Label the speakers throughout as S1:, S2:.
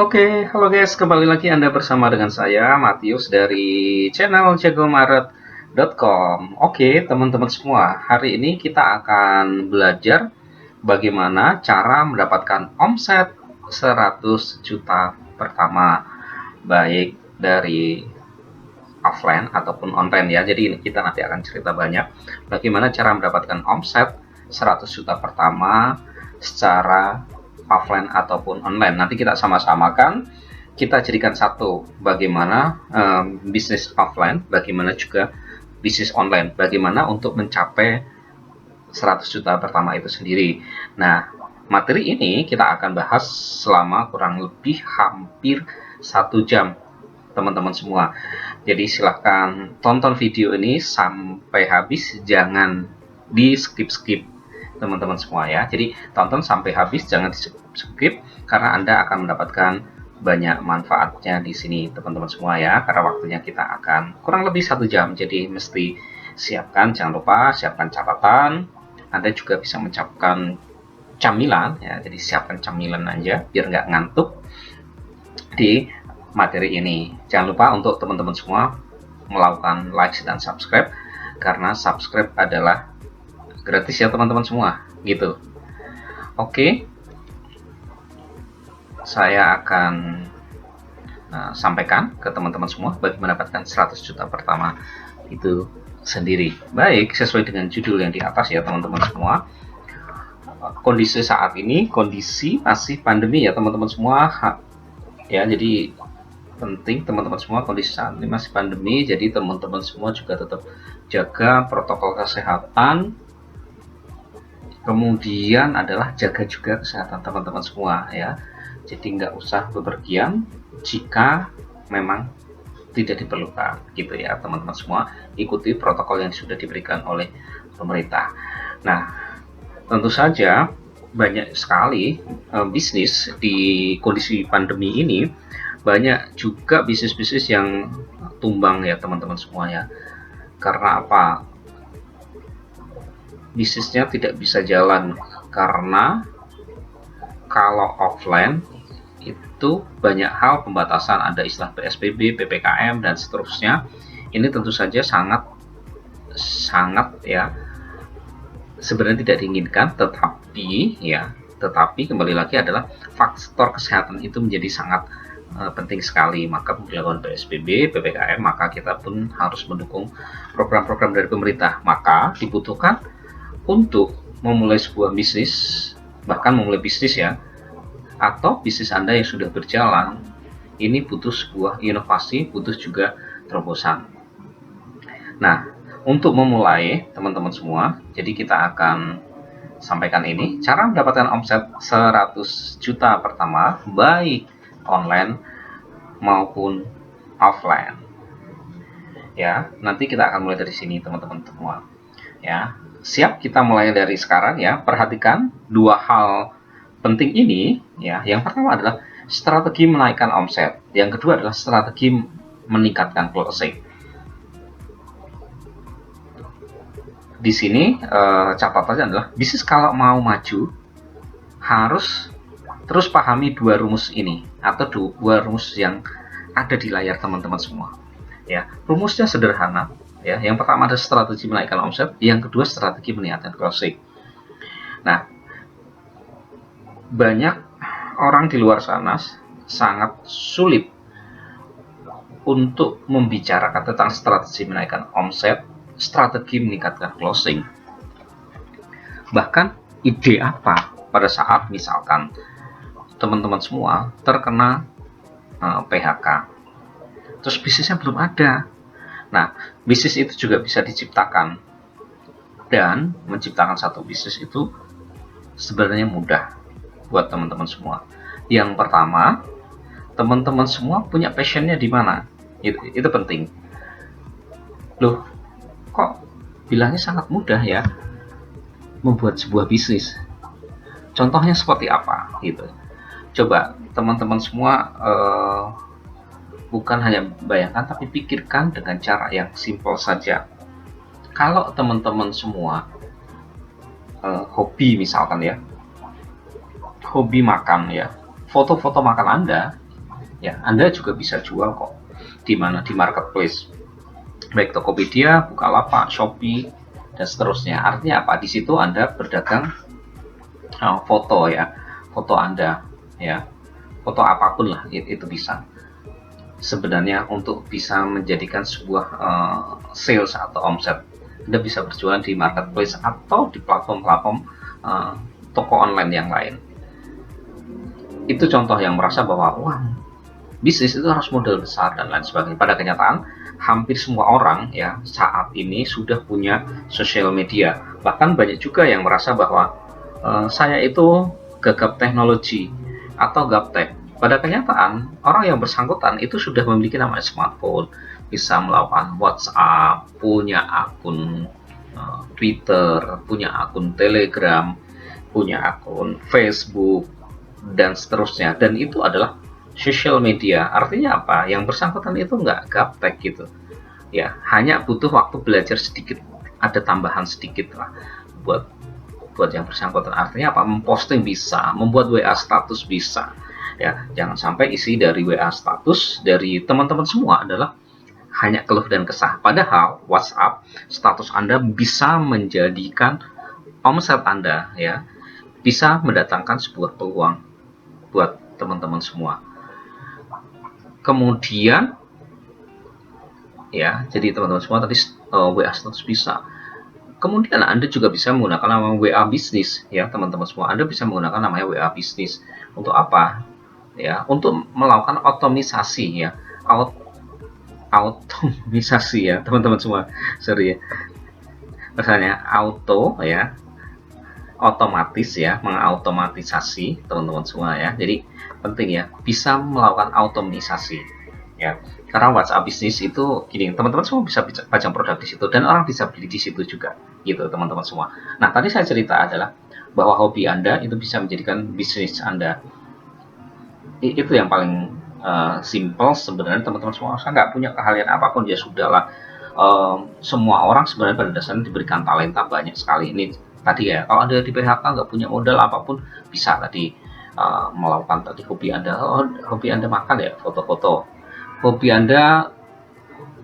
S1: Oke, halo guys, kembali lagi Anda bersama dengan saya, Matius dari channel jagomaret.com. Oke, teman-teman semua, hari ini kita akan belajar bagaimana cara mendapatkan omset 100 juta pertama, baik dari offline ataupun online ya. Jadi kita nanti akan cerita banyak bagaimana cara mendapatkan omset 100 juta pertama secara offline ataupun online. Nanti kita sama-samakan, kita jadikan satu, bagaimana bisnis offline, bagaimana juga bisnis online, bagaimana untuk mencapai 100 juta pertama itu sendiri. Nah, materi ini kita akan bahas selama kurang lebih hampir 1 jam, teman-teman semua. Jadi silahkan tonton video ini sampai habis, jangan di skip-skip, teman-teman semua ya. Jadi tonton sampai habis, jangan di skip, karena Anda akan mendapatkan banyak manfaatnya di sini, teman-teman semua ya. Karena waktunya kita akan kurang lebih 1 jam, jadi mesti siapkan, jangan lupa siapkan catatan. Anda juga bisa menyiapkan camilan ya, jadi siapkan camilan aja biar nggak ngantuk di materi ini. Jangan lupa untuk teman-teman semua melakukan like dan subscribe, karena subscribe adalah gratis ya teman-teman semua, gitu. Oke, saya akan sampaikan ke teman-teman semua bagaimana mendapatkan 100 juta pertama itu sendiri. Baik, sesuai dengan judul yang di atas ya teman-teman semua. Kondisi saat ini, kondisi masih pandemi ya teman-teman semua ya, jadi penting teman-teman semua, kondisi saat ini masih pandemi, jadi teman-teman semua juga tetap jaga protokol kesehatan. Kemudian adalah jaga juga kesehatan teman-teman semua ya, jadi nggak usah bepergian jika memang tidak diperlukan, gitu ya teman-teman semua. Ikuti protokol yang sudah diberikan oleh pemerintah. Nah, tentu saja banyak sekali bisnis di kondisi pandemi ini, banyak juga bisnis-bisnis yang tumbang ya teman-teman semua ya. Karena apa? Bisnisnya tidak bisa jalan karena kalau offline itu banyak hal pembatasan, ada istilah PSBB, PPKM dan seterusnya. Ini tentu saja sangat ya sebenarnya tidak diinginkan, tetapi kembali lagi adalah faktor kesehatan itu menjadi sangat penting sekali. Maka dilakukan PSBB, PPKM, maka kita pun harus mendukung program-program dari pemerintah. Maka dibutuhkan untuk memulai sebuah bisnis, bahkan memulai bisnis ya, atau bisnis Anda yang sudah berjalan, ini butuh sebuah inovasi, butuh juga terobosan. Nah, untuk memulai teman-teman semua, jadi kita akan sampaikan ini, cara mendapatkan omset 100 juta pertama, baik online maupun offline. Ya, nanti kita akan mulai dari sini teman-teman semua. Ya, siap, kita mulai dari sekarang ya. Perhatikan dua hal penting ini ya. Yang pertama adalah strategi menaikkan omset, yang kedua adalah strategi meningkatkan closing. Di sini catatannya adalah bisnis kalau mau maju harus terus pahami dua rumus ini, atau dua rumus yang ada di layar teman-teman semua ya. Rumusnya sederhana ya. Yang pertama adalah strategi menaikkan omset, yang kedua strategi meningkatkan closing. Nah, banyak orang di luar sana sangat sulit untuk membicarakan tentang strategi menaikkan omset, strategi meningkatkan closing. Bahkan ide apa pada saat misalkan teman-teman semua terkena PHK, terus bisnisnya belum ada. Nah, bisnis itu juga bisa diciptakan, dan menciptakan satu bisnis itu sebenarnya mudah buat teman-teman semua. Yang pertama, teman-teman semua punya passionnya di mana, itu penting. Loh, kok bilangnya sangat mudah ya membuat sebuah bisnis? Contohnya seperti apa gitu? Coba teman-teman semua bukan hanya bayangkan, tapi pikirkan dengan cara yang simpel saja. Kalau teman-teman semua hobi misalkan ya, hobi makan ya, foto-foto makan Anda ya, Anda juga bisa jual kok. Di mana? Di marketplace, baik Tokopedia, Bukalapak, Shopee, dan seterusnya. Artinya apa? Di situ Anda berdagang foto ya, foto Anda ya, foto apapun lah itu bisa. Sebenarnya untuk bisa menjadikan sebuah sales atau omset, Anda bisa berjualan di marketplace atau di platform-platform toko online yang lain. Itu contoh yang merasa bahwa wah, bisnis itu harus modal besar dan lain sebagainya. Pada kenyataan, hampir semua orang ya saat ini sudah punya sosial media. Bahkan banyak juga yang merasa bahwa saya itu gagap teknologi atau gaptek. Pada kenyataan, orang yang bersangkutan itu sudah memiliki namanya smartphone, bisa melakukan WhatsApp, punya akun Twitter, punya akun Telegram, punya akun Facebook, dan seterusnya. Dan itu adalah social media. Artinya apa? Yang bersangkutan itu nggak gaptek gitu. Ya, hanya butuh waktu belajar sedikit, ada tambahan sedikit lah buat yang bersangkutan. Artinya apa? Memposting bisa, membuat WA status bisa. Ya, jangan sampai isi dari WA status dari teman-teman semua adalah hanya keluh dan kesah. Padahal WhatsApp status Anda bisa menjadikan omset Anda ya, bisa mendatangkan sebuah peluang buat teman-teman semua. Kemudian ya, jadi teman-teman semua tadi WA status bisa. Kemudian Anda juga bisa menggunakan nama WA bisnis ya, teman-teman semua. Anda bisa menggunakan namanya WA bisnis. Untuk apa? Ya, untuk melakukan otomisasi ya. Automisasi ya, teman-teman semua. Sorry ya. Misalnya auto ya, otomatis ya, mengautomatisasi teman-teman semua ya. Jadi penting ya, bisa melakukan automisasi ya. Karena WhatsApp bisnis itu gini, teman-teman semua bisa pajang produk di situ dan orang bisa beli di situ juga, gitu teman-teman semua. Nah, tadi saya cerita adalah bahwa hobi Anda itu bisa menjadikan bisnis Anda. Itu yang paling simple sebenarnya teman-teman semua. Saya nggak punya keahlian apapun ya sudahlah. Semua orang sebenarnya pada dasarnya diberikan talenta banyak sekali. Ini tadi ya, kalau Anda di PHK nggak punya modal apapun bisa tadi melakukan tadi hobi Anda. Hobi Anda makan ya, foto-foto. Hobi Anda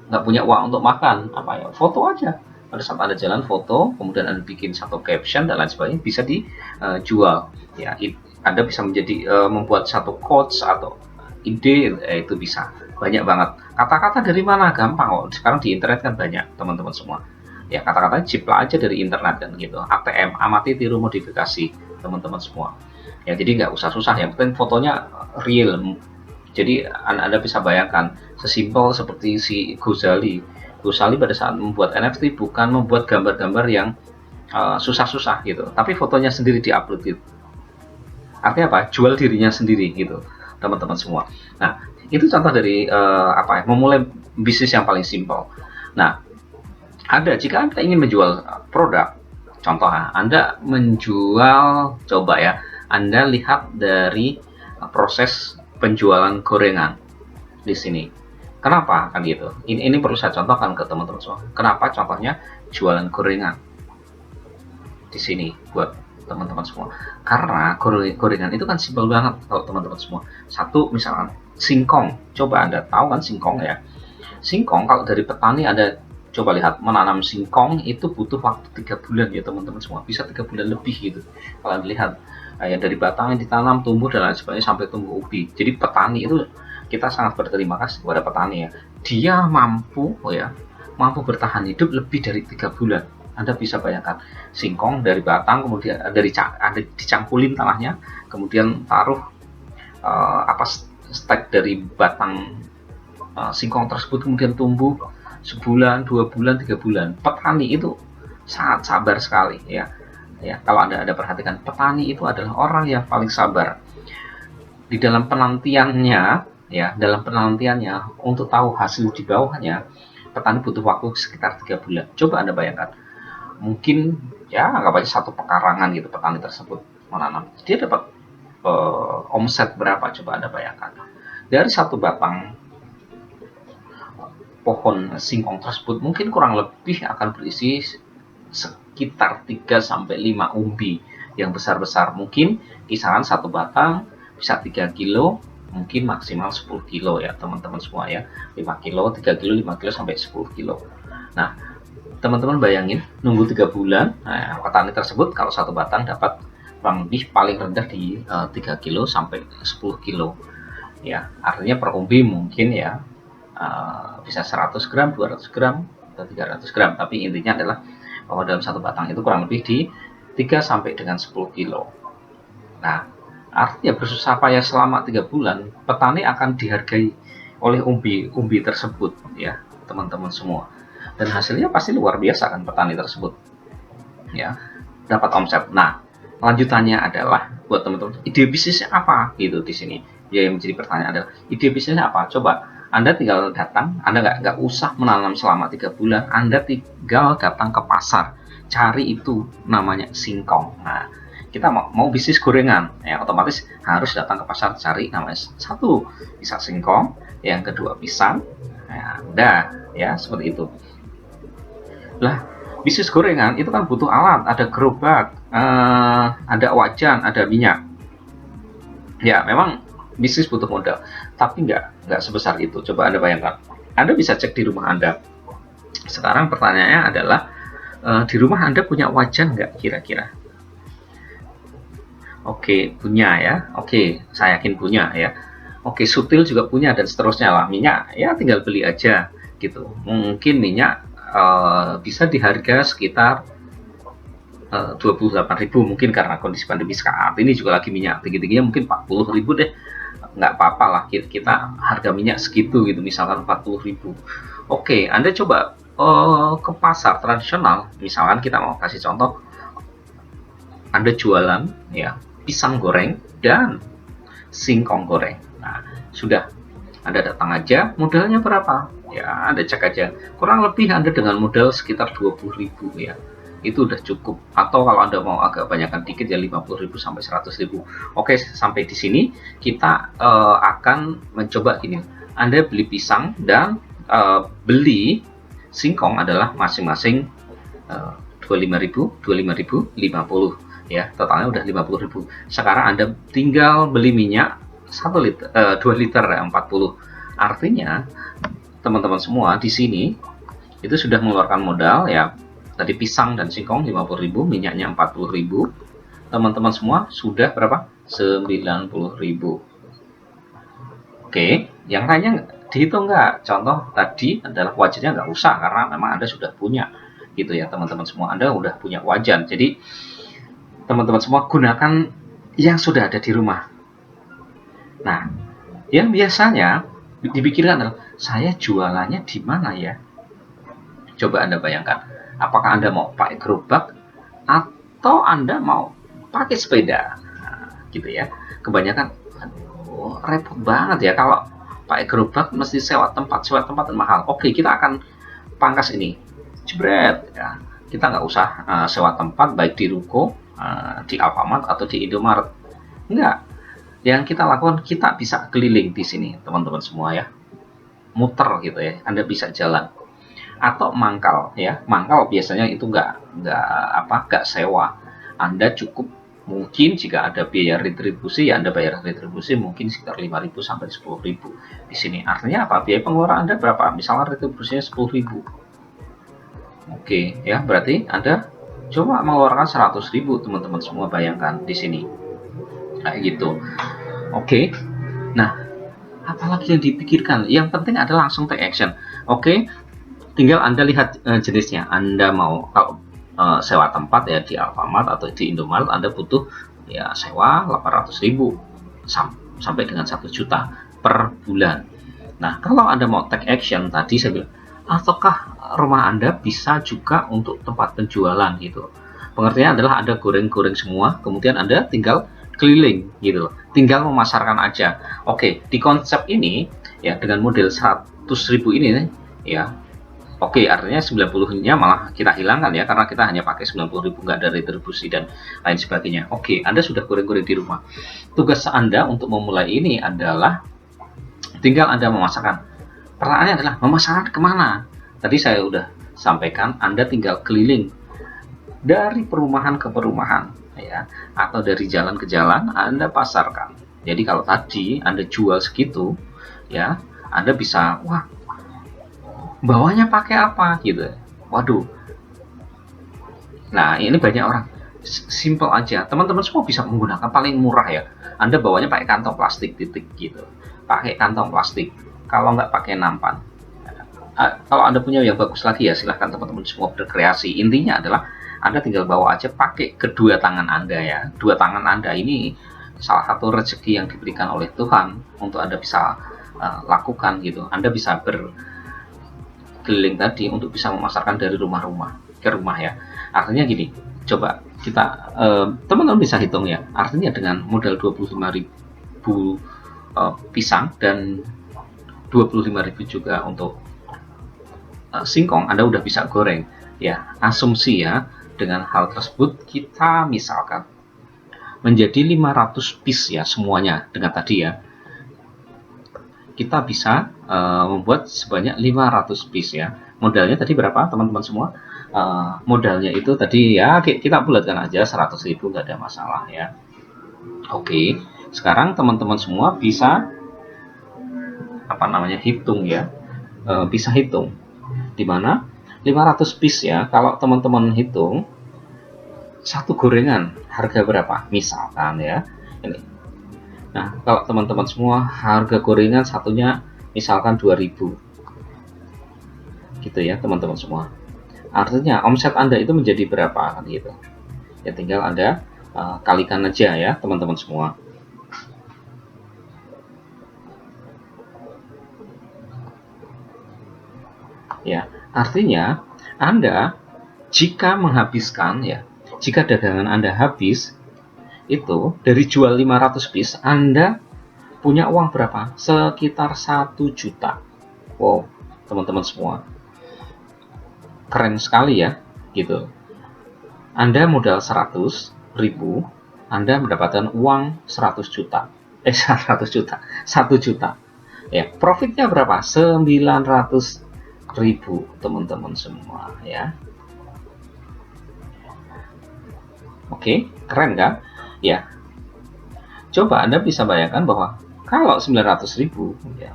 S1: nggak punya uang untuk makan, apa ya, foto aja. Pada saat Anda jalan foto, kemudian Anda bikin satu caption dan lain sebagainya, bisa dijual. Ya, Anda bisa membuat satu quotes atau ide, itu bisa. Banyak banget. Kata-kata dari mana? Gampang kok. Sekarang di internet kan banyak, teman-teman semua. Ya, kata-katanya jiplak aja dari internet kan gitu. ATM, amati tiru modifikasi, teman-teman semua. Ya, jadi nggak usah susah. Yang penting fotonya real. Jadi Anda bisa bayangkan sesimpel seperti si Ghazali. Ghazali pada saat membuat NFT bukan membuat gambar-gambar yang susah-susah gitu, tapi fotonya sendiri diupload gitu. Artinya apa? Jual dirinya sendiri gitu, teman-teman semua. Nah, itu contoh dari memulai bisnis yang paling simpel. Nah, jika Anda ingin menjual produk, contoh Anda menjual, coba ya, Anda lihat dari proses penjualan gorengan di sini. Kenapa kan gitu? Ini perlu saya contohkan ke teman-teman semua. Kenapa contohnya jualan gorengan di sini buat teman-teman semua? Karena gorengan itu kan simpel banget kalau teman-teman semua. Satu misalkan singkong. Coba Anda tahu kan singkong ya? Singkong kalau dari petani Anda coba lihat menanam singkong itu butuh waktu 3 bulan ya teman-teman semua. Bisa 3 bulan lebih gitu. Kalau Anda lihat ya dari batang yang ditanam, tumbuh dan lain sebagainya sampai tumbuh ubi. Jadi petani itu, kita sangat berterima kasih kepada petani ya. Dia mampu bertahan hidup lebih dari 3 bulan. Anda bisa bayangkan singkong dari batang, kemudian ada dicangkulin tanahnya, kemudian taruh stek dari batang singkong tersebut, kemudian tumbuh sebulan, 2 bulan, 3 bulan. Petani itu sangat sabar sekali ya. Ya, kalau Anda perhatikan, petani itu adalah orang yang paling sabar di dalam penantiannya ya, untuk tahu hasil di bawahnya. Petani butuh waktu sekitar 3 bulan. Coba Anda bayangkan, mungkin ya anggap aja satu pekarangan gitu petani tersebut menanam, dia dapat omset berapa? Coba Anda bayangkan, dari satu batang pohon singkong tersebut mungkin kurang lebih akan berisi sekitar 3 sampai 5 umbi yang besar-besar. Mungkin kisaran satu batang bisa 3 kilo, mungkin maksimal 10 kilo ya teman-teman semua ya. 5 kilo, 3 kilo, 5 kilo sampai 10 kilo. Nah, teman-teman bayangin nunggu 3 bulan, nah, petani tersebut kalau satu batang dapat kurang lebih paling rendah di 3 kilo sampai 10 kilo ya. Artinya per umbi mungkin ya bisa 100 gram, 200 gram, atau 300 gram, tapi intinya adalah bahwa dalam satu batang itu kurang lebih di 3 sampai dengan 10 kilo. Nah, artinya bersusah payah selama 3 bulan, petani akan dihargai oleh umbi tersebut ya, teman-teman semua. Dan hasilnya pasti luar biasa kan petani tersebut. Ya, dapat omset. Nah, lanjutannya adalah buat teman-teman, ide bisnisnya apa gitu di sini. Ya, yang menjadi pertanyaan adalah ide bisnisnya apa? Coba Anda tinggal datang, Anda nggak usah menanam selama 3 bulan, Anda tinggal datang ke pasar, cari itu namanya singkong. Nah, kita mau bisnis gorengan, ya otomatis harus datang ke pasar cari namanya satu bisa singkong, yang kedua pisang, ya udah ya seperti itu. Lah, bisnis gorengan itu kan butuh alat, ada gerobak, ada wajan, ada minyak. Ya, memang bisnis butuh modal, tapi nggak sebesar itu. Coba Anda bayangkan. Anda bisa cek di rumah Anda. Sekarang pertanyaannya adalah, di rumah Anda punya wajan nggak kira-kira? Oke, punya ya. Oke, saya yakin punya ya. Oke, sutil juga punya dan seterusnya lah. Minyak ya tinggal beli aja gitu. Mungkin minyak bisa di harga sekitar 28.000 mungkin karena kondisi pandemi saat ini juga lagi minyak tinggi-tingginya mungkin 40.000 deh, nggak apa-apa lah kita harga minyak segitu gitu, misalkan 40.000. Oke, Anda coba ke pasar tradisional, misalkan kita mau kasih contoh, Anda jualan ya pisang goreng dan singkong goreng. Nah, sudah Anda datang aja, modalnya berapa? Ya, Anda cek aja. Kurang lebih Anda dengan modal sekitar 20.000 ya. Itu udah cukup. Atau kalau Anda mau agak banyakkan dikit ya 50.000 sampai 100.000. Oke, sampai di sini kita akan mencoba gini. Anda beli pisang dan beli singkong adalah masing-masing 25.000, 50 ya. Totalnya udah 50.000. Sekarang Anda tinggal beli minyak 1 liter, 2 liter 40. Artinya teman-teman semua di sini itu sudah mengeluarkan modal ya. Tadi pisang dan singkong 50.000, minyaknya 40.000. Teman-teman semua sudah berapa? 90.000. Oke, yang lainnya dihitung nggak? Contoh tadi adalah wajannya nggak usah karena memang Anda sudah punya gitu ya teman-teman semua. Anda udah punya wajan. Jadi teman-teman semua gunakan yang sudah ada di rumah. Nah, yang biasanya dipikirkan adalah saya jualannya di mana ya? Coba Anda bayangkan, apakah Anda mau pakai gerobak atau Anda mau pakai sepeda? Nah, gitu ya. Kebanyakan repot banget ya kalau pakai gerobak mesti sewa tempat dan mahal. Oke, kita akan pangkas ini. Jebret ya. Kita nggak usah sewa tempat baik di Ruko, di Alfamart atau di Indomaret. Enggak. Yang kita lakukan, kita bisa keliling di sini teman-teman semua ya, muter gitu ya, Anda bisa jalan atau mangkal ya. Mangkal biasanya itu nggak sewa, Anda cukup mungkin jika ada biaya retribusi ya Anda bayar retribusi mungkin sekitar 5.000 sampai 10.000 di sini. Artinya apa? Biaya pengeluaran Anda berapa? Misalnya retribusinya 10.000. Oke ya, berarti Anda coba mengeluarkan 100.000 teman-teman semua, bayangkan di sini kayak gitu. Oke, nah apalagi yang dipikirkan, yang penting adalah langsung take action. Oke, tinggal Anda lihat jenisnya. Anda mau kalau sewa tempat ya di Alfamart atau di Indomaret, Anda butuh ya sewa 800.000 sampai dengan 1 juta per bulan. Nah, kalau Anda mau take action tadi saya bilang, ataukah rumah Anda bisa juga untuk tempat penjualan gitu. Pengertiannya adalah Anda goreng-goreng semua, kemudian Anda tinggal keliling gitu, tinggal memasarkan aja. Oke, di konsep ini ya dengan model 100.000 ini ya. Oke, artinya 90-nya malah kita hilangkan ya karena kita hanya pakai 90.000, nggak ada retribusi dan lain sebagainya. Oke, Anda sudah goreng-goreng di rumah. Tugas Anda untuk memulai ini adalah tinggal Anda memasarkan. Pertanyaannya adalah memasarkan kemana? Tadi saya udah sampaikan, Anda tinggal keliling dari perumahan ke perumahan, ya, atau dari jalan ke jalan Anda pasarkan. Jadi kalau tadi Anda jual segitu, ya, Anda bisa, wah, bawahnya pakai apa gitu. Waduh. Nah, ini banyak orang. Simple aja. Teman-teman semua bisa menggunakan paling murah ya. Anda bawanya pakai kantong plastik titik gitu. Pakai kantong plastik. Kalau nggak pakai nampan. Kalau Anda punya yang bagus lagi ya silahkan teman-teman semua berkreasi. Intinya adalah Anda tinggal bawa aja pakai kedua tangan Anda ya. Dua tangan Anda ini salah satu rezeki yang diberikan oleh Tuhan untuk Anda bisa lakukan gitu. Anda bisa berkeliling tadi untuk bisa memasarkan dari rumah-rumah ke rumah ya. Artinya gini, coba kita teman-teman bisa hitung ya. Artinya dengan modal 25.000 pisang dan 25.000 juga untuk singkong, Anda udah bisa goreng ya. Asumsi ya, dengan hal tersebut kita misalkan menjadi 500 piece ya semuanya. Dengan tadi ya kita bisa membuat sebanyak 500 piece ya. Modalnya tadi berapa teman-teman semua? Modalnya itu tadi ya kita bulatkan aja 100.000, nggak ada masalah ya. Oke, sekarang teman-teman semua bisa hitung ya, bisa hitung dimana 500 piece ya. Kalau teman-teman hitung satu gorengan harga berapa misalkan ya ini. Nah, kalau teman-teman semua harga gorengan satunya misalkan 2.000 gitu ya teman-teman semua. Artinya omset Anda itu menjadi berapa kan gitu. Ya tinggal Anda kalikan aja ya teman-teman semua. Ya, artinya Anda jika menghabiskan ya, jika dagangan Anda habis itu dari jual 500 piece, Anda punya uang berapa? Sekitar 1 juta. Wow, teman-teman semua. Keren sekali ya, gitu. Anda modal 100.000, Anda mendapatkan uang 100 juta. 100 juta. 1 juta. Ya, profitnya berapa? 900.000 teman-teman semua ya. Oke, keren kan? Ya. Coba Anda bisa bayangkan bahwa kalau 900.000 ya,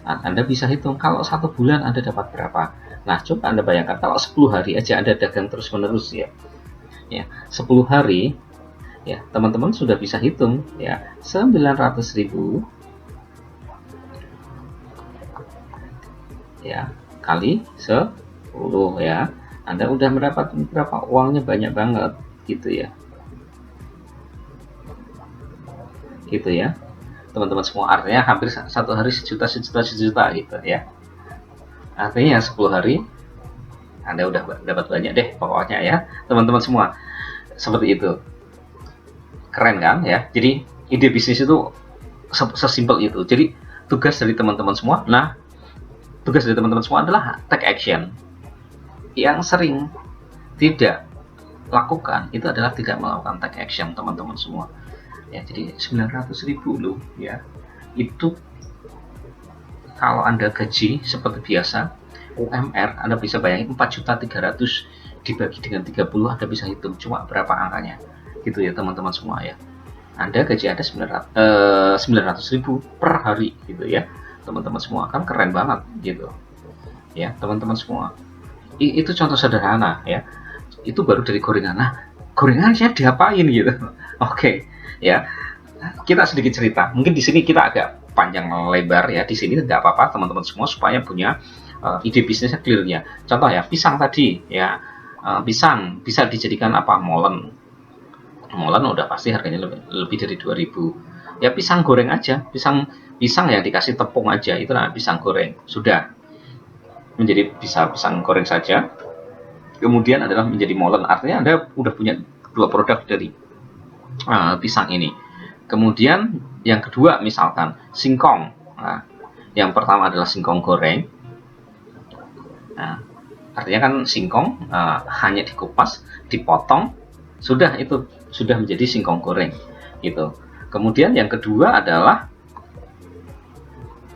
S1: Anda bisa hitung kalau 1 bulan Anda dapat berapa. Nah, coba Anda bayangkan kalau 10 hari aja Anda dagang terus-menerus ya. Ya, 10 hari ya, teman-teman sudah bisa hitung ya, 900.000 ya kali 10 ya, Anda udah mendapat berapa, uangnya banyak banget gitu ya. Gitu ya teman-teman semua, artinya hampir satu hari sejuta gitu ya. Artinya 10 hari Anda udah dapat banyak deh pokoknya ya teman-teman semua. Seperti itu, keren kan ya. Jadi ide bisnis itu sesimpel itu. Jadi tugas dari teman-teman semua, tugas dari teman-teman semua adalah take action. Yang sering tidak lakukan itu adalah tidak melakukan take action teman-teman semua ya. Jadi 900.000 loh ya, itu kalau Anda gaji seperti biasa UMR, Anda bisa bayangin 4.300.000 dibagi dengan 30, Anda bisa hitung cuma berapa angkanya gitu ya teman-teman semua ya. Anda gaji Anda 900.000 per hari gitu ya teman-teman semua, kan keren banget gitu ya teman-teman semua. Itu contoh sederhana ya, itu baru dari gorengan. Nah, gorengannya diapain gitu. Oke ya, kita sedikit cerita, mungkin di sini kita agak panjang lebar ya, di sini nggak apa-apa teman-teman semua supaya punya ide bisnisnya clear ya. Contoh ya, pisang tadi ya, pisang bisa dijadikan apa, molen udah pasti harganya lebih dari 2.000 ya. Pisang goreng aja, pisang yang dikasih tepung aja, itu namanya pisang goreng, sudah menjadi pisang goreng saja. Kemudian adalah menjadi molen, artinya Anda udah punya 2 produk dari pisang ini. Kemudian yang kedua misalkan singkong. Nah, yang pertama adalah singkong goreng. Nah, artinya kan singkong hanya dikupas, dipotong, sudah, itu sudah menjadi singkong goreng gitu. Kemudian yang kedua adalah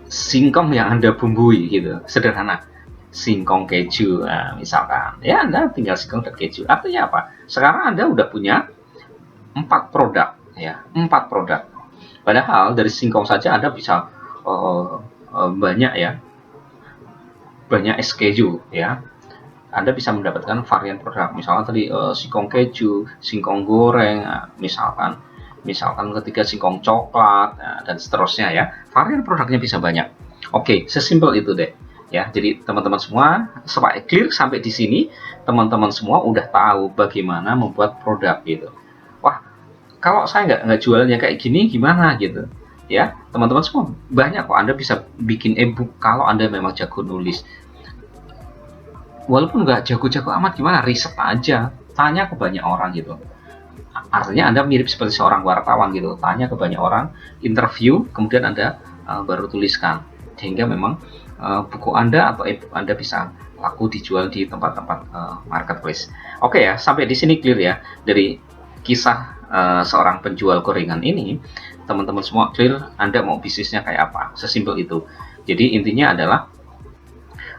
S1: singkong yang Anda bumbui gitu, sederhana, singkong keju misalkan teman-teman. Ya, Anda tinggal singkong dan keju. Artinya apa? Sekarang Anda udah punya 4 produk, ya, 4 produk. Padahal dari singkong saja Anda bisa banyak ya, banyak SKU ya. Anda bisa mendapatkan varian produk, misalnya tadi singkong keju, singkong goreng, misalkan ketiga singkong coklat, dan seterusnya ya. Varian produknya bisa banyak. Oke, sesimpel itu deh ya. Jadi teman-teman semua, supaya clear sampai di sini, teman-teman semua udah tahu bagaimana membuat produk gitu. Wah, kalau saya nggak jualannya kayak gini gimana gitu ya, teman-teman semua, banyak kok Anda bisa bikin ebook kalau Anda memang jago nulis. Walaupun nggak jago-jago amat, gimana, riset aja, tanya ke banyak orang gitu. Artinya Anda mirip seperti seorang wartawan gitu, tanya ke banyak orang, interview, kemudian Anda baru tuliskan, sehingga memang buku Anda atau ebook Anda bisa laku dijual di tempat-tempat marketplace. Oke ya, sampai di sini clear ya dari kisah seorang penjual gorengan ini. Teman-teman semua clear Anda mau bisnisnya kayak apa? Sesimpel itu. Jadi intinya adalah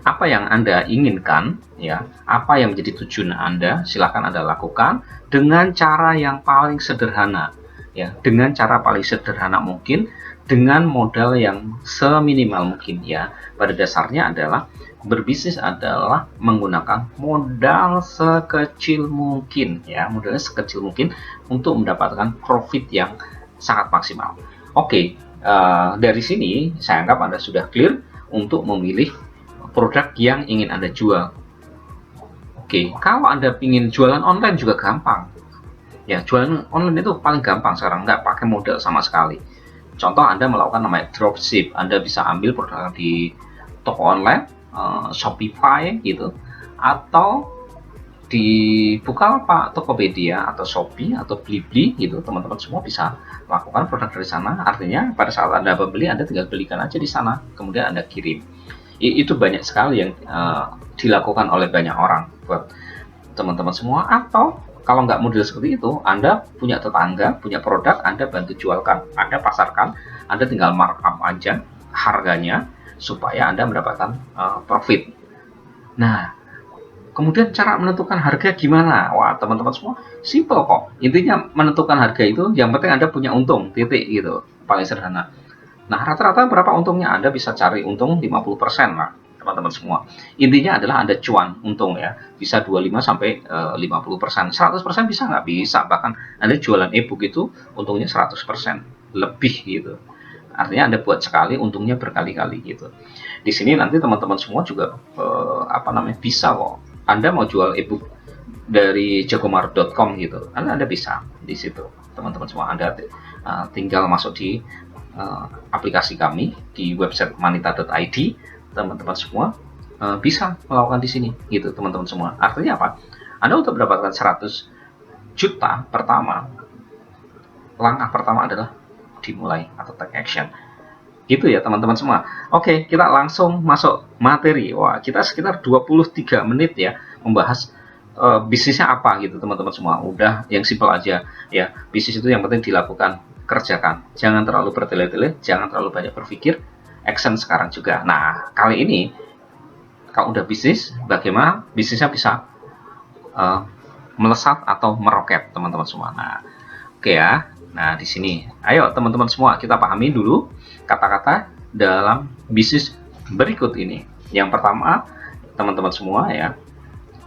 S1: apa yang Anda inginkan ya, apa yang menjadi tujuan Anda, silakan Anda lakukan dengan cara yang paling sederhana ya, dengan cara paling sederhana mungkin, dengan modal yang seminimal mungkin ya. Pada dasarnya adalah berbisnis adalah menggunakan modal sekecil mungkin ya, modalnya sekecil mungkin untuk mendapatkan profit yang sangat maksimal. Oke, dari sini saya anggap Anda sudah clear untuk memilih produk yang ingin Anda jual. Oke, kalau Anda ingin jualan online juga gampang. Ya, jualan online itu paling gampang sekarang, nggak pakai modal sama sekali. Contoh, Anda melakukan namanya dropship. Anda bisa ambil produk di toko online, Shopify gitu, atau di Bukalapak, Tokopedia, atau Shopee, atau Blibli gitu. Teman-teman semua bisa lakukan produk dari sana. Artinya pada saat Anda membeli, Anda tinggal belikan aja di sana, kemudian Anda kirim. Itu banyak sekali yang dilakukan oleh banyak orang buat teman-teman semua. Atau kalau nggak model seperti itu, Anda punya tetangga, punya produk, Anda bantu jualkan, Anda pasarkan, Anda tinggal markup aja harganya supaya Anda mendapatkan profit. Nah, kemudian cara menentukan harga gimana? Wah, teman-teman semua, simple kok. Intinya menentukan harga itu, yang penting Anda punya untung, titik gitu. Paling sederhana. Nah, rata-rata berapa untungnya? Anda bisa cari untung 50% lah, teman-teman semua. Intinya adalah Anda cuan untung ya. Bisa 25 sampai 50%. 100% bisa nggak? Bisa. Bahkan Anda jualan ebook itu untungnya 100% lebih gitu. Artinya Anda buat sekali, untungnya berkali-kali gitu. Di sini nanti teman-teman semua juga bisa kok. Anda mau jual ebook dari jagomaret.com gitu, Anda bisa di situ, teman-teman semua. Anda tinggal masuk di aplikasi kami di website manita.id, teman-teman semua bisa melakukan di sini gitu, teman-teman semua. Artinya apa? Anda untuk mendapatkan 100 juta pertama, langkah pertama adalah dimulai atau take action. Gitu ya teman-teman semua. Oke, kita langsung masuk materi. Wah, kita sekitar 23 menit ya membahas bisnisnya apa gitu teman-teman semua. Udah yang simpel aja ya. Bisnis itu yang penting dilakukan, kerjakan. Jangan terlalu bertele-tele, jangan terlalu banyak berpikir. Action sekarang juga. Nah, kali ini kalau udah bisnis, bagaimana bisnisnya bisa melesat atau meroket teman-teman semua. Nah, oke ya. Nah, di sini ayo teman-teman semua kita pahami dulu kata-kata dalam bisnis berikut ini. Yang pertama, teman-teman semua ya,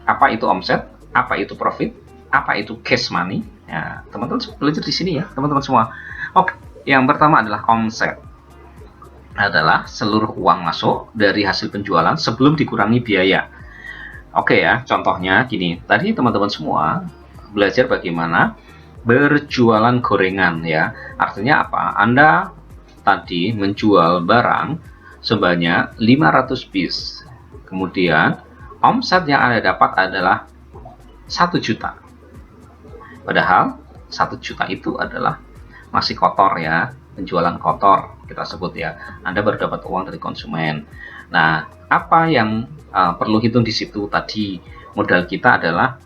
S1: apa itu omset, apa itu profit, apa itu cash money. Ya, teman-teman belajar di sini ya, teman-teman semua. Oke, yang pertama adalah omset. Adalah seluruh uang masuk dari hasil penjualan sebelum dikurangi biaya. Oke ya, contohnya gini. Tadi teman-teman semua belajar bagaimana berjualan gorengan ya. Artinya apa? Anda tadi menjual barang sebanyak 500 piece. Kemudian omset yang Anda dapat adalah 1 juta. Padahal 1 juta itu adalah masih kotor ya, penjualan kotor kita sebut ya. Anda baru dapat uang dari konsumen. Nah, apa yang perlu hitung di situ tadi? Modal kita adalah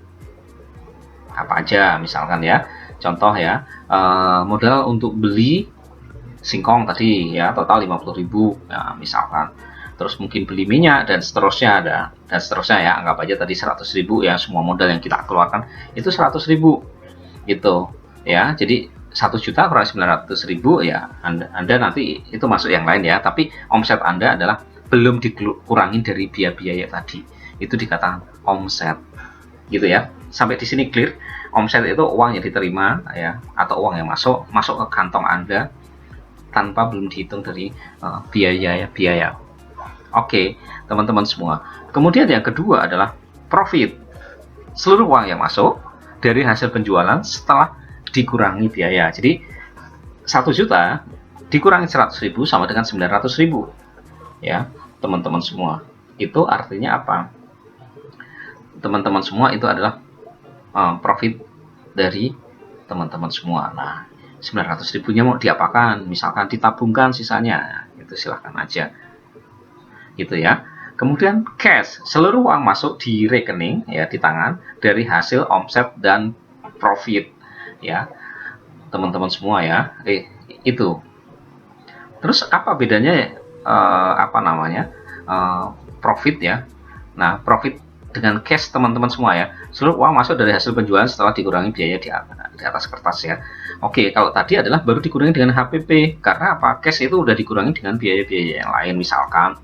S1: apa aja misalkan ya. Contoh ya, modal untuk beli singkong tadi ya, total 50.000 ya, misalkan. terus mungkin beli minyak dan seterusnya ada, dan seterusnya ya. Anggap aja tadi 100.000 ya, semua modal yang kita keluarkan itu 100.000 gitu ya. Jadi 1 juta kurang 900.000 ya, anda nanti itu masuk yang lain ya, tapi omset Anda adalah belum dikurangin dari biaya-biaya tadi, itu dikatakan omset gitu ya. Sampai di sini clear? Omset itu uang yang diterima ya, atau uang yang masuk ke kantong Anda tanpa belum dihitung dari biaya. Oke, teman-teman semua. Kemudian yang kedua adalah profit. Seluruh uang yang masuk dari hasil penjualan setelah dikurangi biaya. Jadi 1 juta dikurangi 100.000 sama dengan 900.000 ya, teman-teman semua. Itu artinya apa? Teman-teman semua, itu adalah profit dari teman-teman semua. Nah, 900.000-nya mau diapakan? Misalkan ditabungkan sisanya, itu silahkan aja gitu ya. Kemudian cash, seluruh uang masuk di rekening ya, di tangan dari hasil omset dan profit ya, teman-teman semua ya. Itu terus apa bedanya profit ya? Nah, profit dengan cash, teman-teman semua ya, seluruh uang masuk dari hasil penjualan setelah dikurangi biaya di atas kertas ya. Oke, kalau tadi adalah baru dikurangi dengan HPP, karena apa? Cash itu udah dikurangi dengan biaya-biaya yang lain, misalkan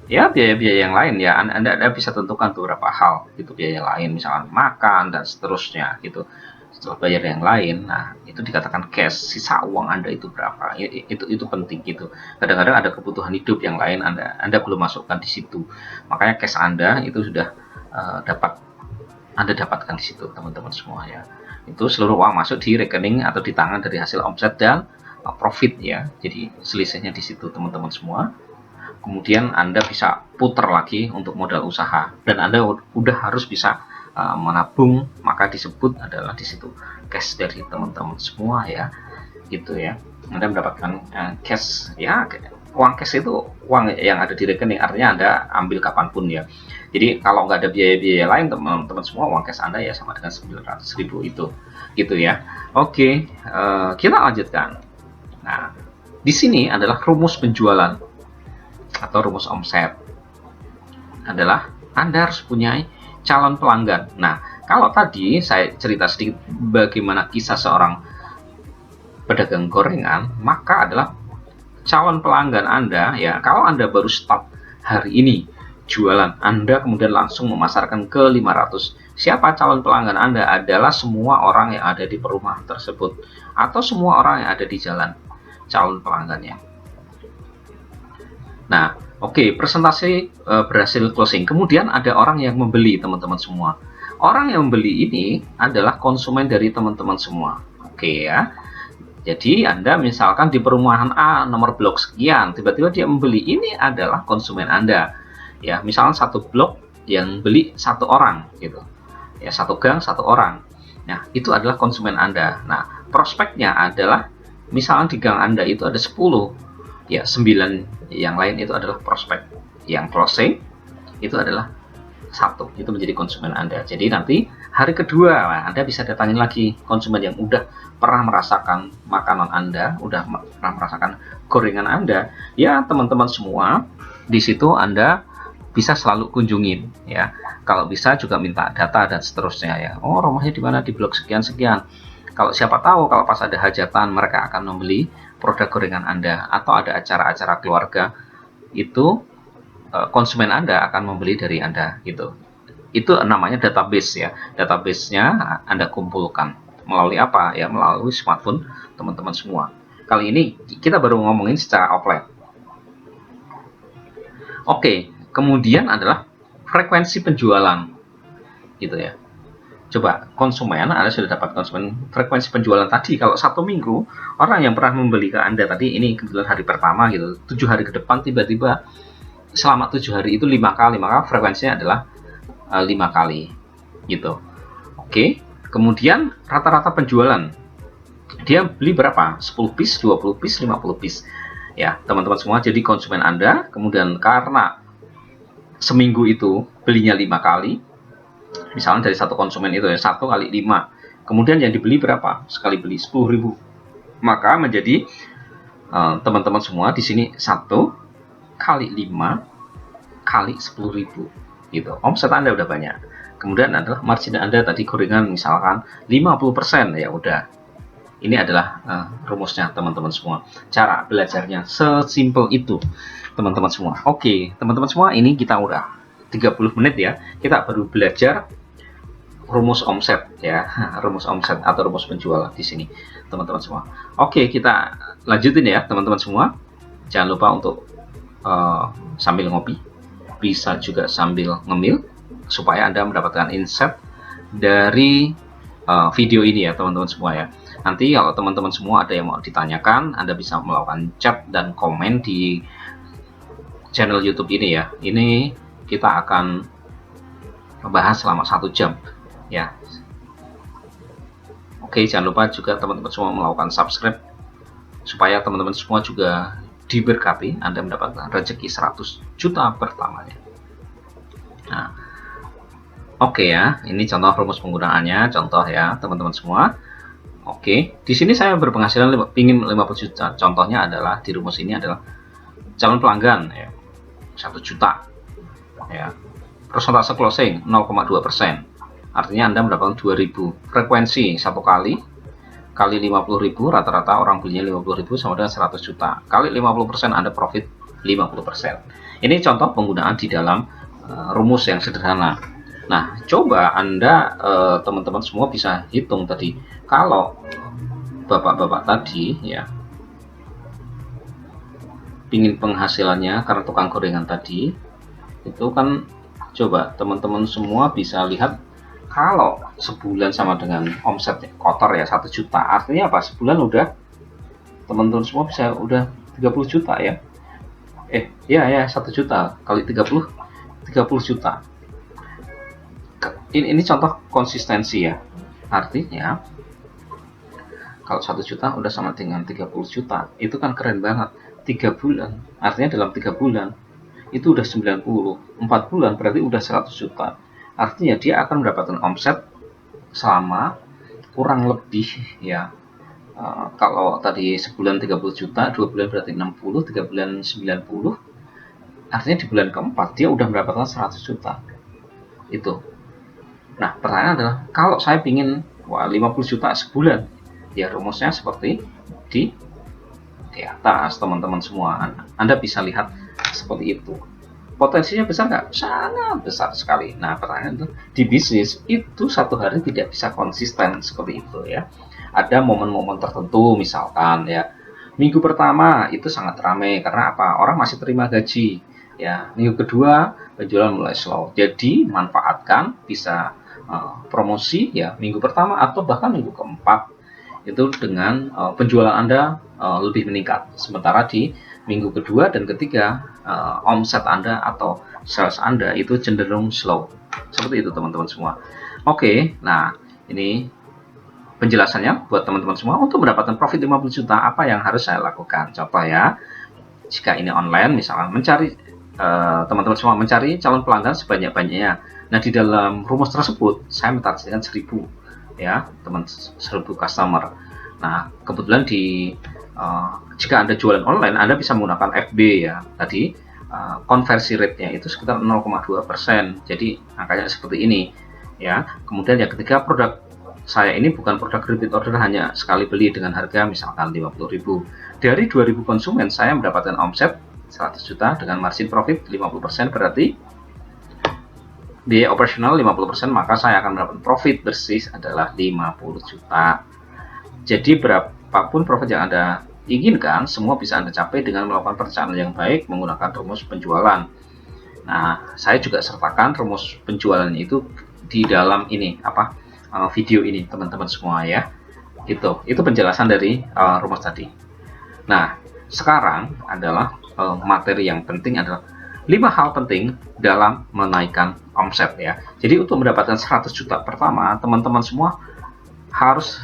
S1: ya biaya-biaya yang lain ya. Anda bisa tentukan beberapa hal, itu biaya lain, misalkan makan dan seterusnya gitu. Setelah bayar yang lain, nah itu dikatakan cash. Sisa uang Anda itu berapa? Itu penting gitu. Kadang-kadang ada kebutuhan hidup yang lain Anda belum masukkan di situ, makanya cash Anda itu sudah Anda dapatkan di situ, teman-teman semua ya. Itu seluruh uang masuk di rekening atau di tangan dari hasil omset dan profit ya. Jadi selisihnya di situ, teman-teman semua. Kemudian Anda bisa putar lagi untuk modal usaha, dan Anda udah harus bisa menabung, maka disebut adalah di situ cash dari teman-teman semua ya, gitu ya. Anda mendapatkan cash ya. Uang cash itu uang yang ada di rekening, artinya Anda ambil kapanpun ya. Jadi kalau nggak ada biaya-biaya lain, teman-teman semua, uang cash Anda ya sama dengan 900.000 itu gitu ya. Oke, kita lanjutkan. Nah, di sini adalah rumus penjualan atau rumus omset. Adalah Anda harus punya calon pelanggan. Nah, kalau tadi saya cerita sedikit bagaimana kisah seorang pedagang gorengan, maka adalah calon pelanggan Anda ya. Kalau Anda baru start hari ini jualan, Anda kemudian langsung memasarkan ke 500. Siapa calon pelanggan Anda? Adalah semua orang yang ada di perumahan tersebut atau semua orang yang ada di jalan, calon pelanggannya. Nah, oke, presentasi berhasil closing. Kemudian ada orang yang membeli, teman-teman semua. Orang yang membeli ini adalah konsumen dari teman-teman semua. Oke ya. Jadi Anda misalkan di perumahan A nomor blok sekian, tiba-tiba dia membeli, ini adalah konsumen Anda. Ya, misalkan satu blok yang beli satu orang gitu. Ya, satu gang satu orang. Nah, itu adalah konsumen Anda. Nah, prospeknya adalah misalkan di gang Anda itu ada 10. Ya, 9 yang lain itu adalah prospek. Yang closing itu adalah 1, itu menjadi konsumen Anda. Jadi nanti hari kedua Anda bisa datangin lagi konsumen yang udah pernah merasakan makanan Anda, udah pernah merasakan gorengan Anda. Ya, teman-teman semua, di situ Anda bisa selalu kunjungin ya. Kalau bisa juga minta data dan seterusnya ya. Oh, rumahnya di mana? Di blok sekian-sekian. Kalau siapa tahu kalau pas ada hajatan mereka akan membeli produk gorengan Anda, atau ada acara-acara keluarga, itu konsumen Anda akan membeli dari Anda gitu. Itu namanya database ya. Database-nya Anda kumpulkan melalui apa ya? Melalui smartphone teman-teman semua. Kali ini kita baru ngomongin secara offline. Oke, kemudian adalah frekuensi penjualan gitu ya. Coba konsumen, Anda sudah dapat konsumen, frekuensi penjualan tadi. Kalau 1 minggu orang yang pernah membeli ke Anda tadi, ini kebetulan hari pertama gitu, 7 hari ke depan tiba-tiba selama 7 hari itu 5 kali, maka frekuensinya adalah 5 kali gitu. Oke, kemudian rata-rata penjualan, dia beli berapa? 10 piece, 20 piece, 50 piece ya, teman-teman semua. Jadi konsumen Anda kemudian karena seminggu itu belinya 5 kali, misalnya dari satu konsumen itu ya, 1 kali 5, kemudian yang dibeli berapa? Sekali beli 10.000, maka menjadi teman-teman semua di sini 1 kali 5 kali 10.000 gitu. Omset Anda udah banyak. Kemudian adalah margin Anda tadi gorengan misalkan 50%, ya udah. Ini adalah rumusnya teman-teman semua. Cara belajarnya sesimpel itu teman-teman semua. Oke, teman-teman semua, ini kita udah 30 menit ya. Kita baru belajar rumus omset ya, rumus omset atau rumus penjualan di sini teman-teman semua. Oke, kita lanjutin ya teman-teman semua. Jangan lupa untuk sambil ngopi, bisa juga sambil ngemil supaya Anda mendapatkan insight dari video ini ya teman-teman semua ya. Nanti kalau teman-teman semua ada yang mau ditanyakan, Anda bisa melakukan chat dan komen di channel YouTube ini ya. Ini kita akan membahas selama 1 jam ya. Oke, jangan lupa juga teman-teman semua melakukan subscribe supaya teman-teman semua juga diberkati, Anda mendapatkan rezeki 100 juta pertamanya. Nah, oke ya, ini contoh rumus penggunaannya, contoh ya teman-teman semua. Oke, di sini saya berpenghasilan ingin 50 juta. Contohnya adalah di rumus ini adalah calon pelanggan ya, 1 juta ya. Persentase closing 0,2%. Artinya Anda mendapatkan 2.000. Frekuensi 1 kali 50.000, rata-rata orang belinya 50.000 sama dengan 100 juta. Kali 50% Anda profit 50%. Ini contoh penggunaan di dalam rumus yang sederhana. Nah, coba Anda teman-teman semua bisa hitung tadi. Kalau bapak-bapak tadi ya pingin penghasilannya karena tukang gorengan tadi, itu kan coba teman-teman semua bisa lihat kalau sebulan sama dengan omset kotor ya 1 juta. Artinya apa? Sebulan udah teman-teman semua bisa udah 30 juta ya. Ya 1 juta kali 30 juta. Ini contoh konsistensi ya. Artinya kalau 1 juta udah sama dengan 30 juta, itu kan keren banget. 3 bulan, artinya dalam 3 bulan itu udah 90, 4 bulan berarti udah 100 juta. Artinya dia akan mendapatkan omset selama kurang lebih ya, kalau tadi sebulan 30 juta, 2 bulan berarti 60, 3 bulan 90, artinya di bulan keempat dia udah mendapatkan 100 juta itu. Nah, pertanyaan adalah kalau saya pingin 50 juta sebulan, ya rumusnya seperti di atas teman-teman semua. Anda bisa lihat seperti itu. Potensinya besar nggak? Sangat besar sekali. Nah, pertanyaan itu di bisnis itu 1 hari tidak bisa konsisten seperti itu ya. Ada momen-momen tertentu, misalkan ya minggu pertama itu sangat ramai karena apa? Orang masih terima gaji ya. Minggu kedua penjualan mulai slow. Jadi manfaatkan bisa promosi ya minggu pertama atau bahkan minggu keempat itu dengan penjualan Anda lebih meningkat. Sementara di minggu kedua dan ketiga omset Anda atau sales Anda itu cenderung slow. Seperti itu teman-teman semua. Oke, nah ini penjelasannya buat teman-teman semua. Untuk mendapatkan profit 50 juta, apa yang harus saya lakukan? Contoh ya, jika ini online misalnya mencari teman-teman semua mencari calon pelanggan sebanyak-banyaknya. Nah, di dalam rumus tersebut saya mentargetkan 1000 ya, 1000 customer. Nah, kebetulan jika Anda jualan online, Anda bisa menggunakan FB ya. Tadi konversi rate-nya itu sekitar 0,2%. Jadi angkanya seperti ini ya. Kemudian yang ketiga, produk saya ini bukan produk repeat order, hanya sekali beli dengan harga misalkan 50.000. Dari 2000 konsumen saya mendapatkan omset 100 juta dengan margin profit 50%, berarti biaya operasional 50%, maka saya akan mendapatkan profit bersih adalah 50 juta. Jadi berapapun profit yang Anda inginkan, semua bisa Anda capai dengan melakukan perencanaan yang baik menggunakan rumus penjualan. Nah, saya juga sertakan rumus penjualan itu di dalam ini video ini teman-teman semua ya. Itu penjelasan dari rumus tadi. Nah, sekarang adalah materi yang penting adalah 5 hal penting dalam menaikkan omset ya. Jadi untuk mendapatkan 100 juta pertama, teman-teman semua harus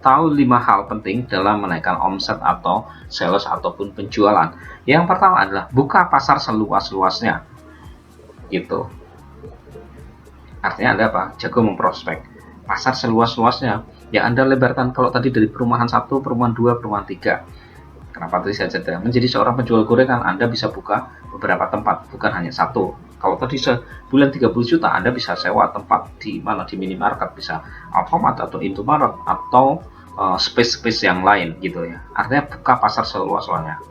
S1: tahu 5 hal penting dalam menaikkan omset atau sales ataupun penjualan. Yang pertama adalah buka pasar seluas-luasnya. Gitu. Artinya Anda apa? Jago memprospek. Pasar seluas-luasnya. Ya Anda lebarkan, kalau tadi dari perumahan 1, perumahan 2, perumahan 3. Kenapa tadi saya cerita? Menjadi seorang penjual gorengan, Anda bisa buka beberapa tempat, bukan hanya satu. Kalau tadi sebulan 30 juta, Anda bisa sewa tempat di mana, di minimarket, bisa Alfamart atau Indomaret atau space-space yang lain gitu ya. Artinya buka pasar seluas-luasnya.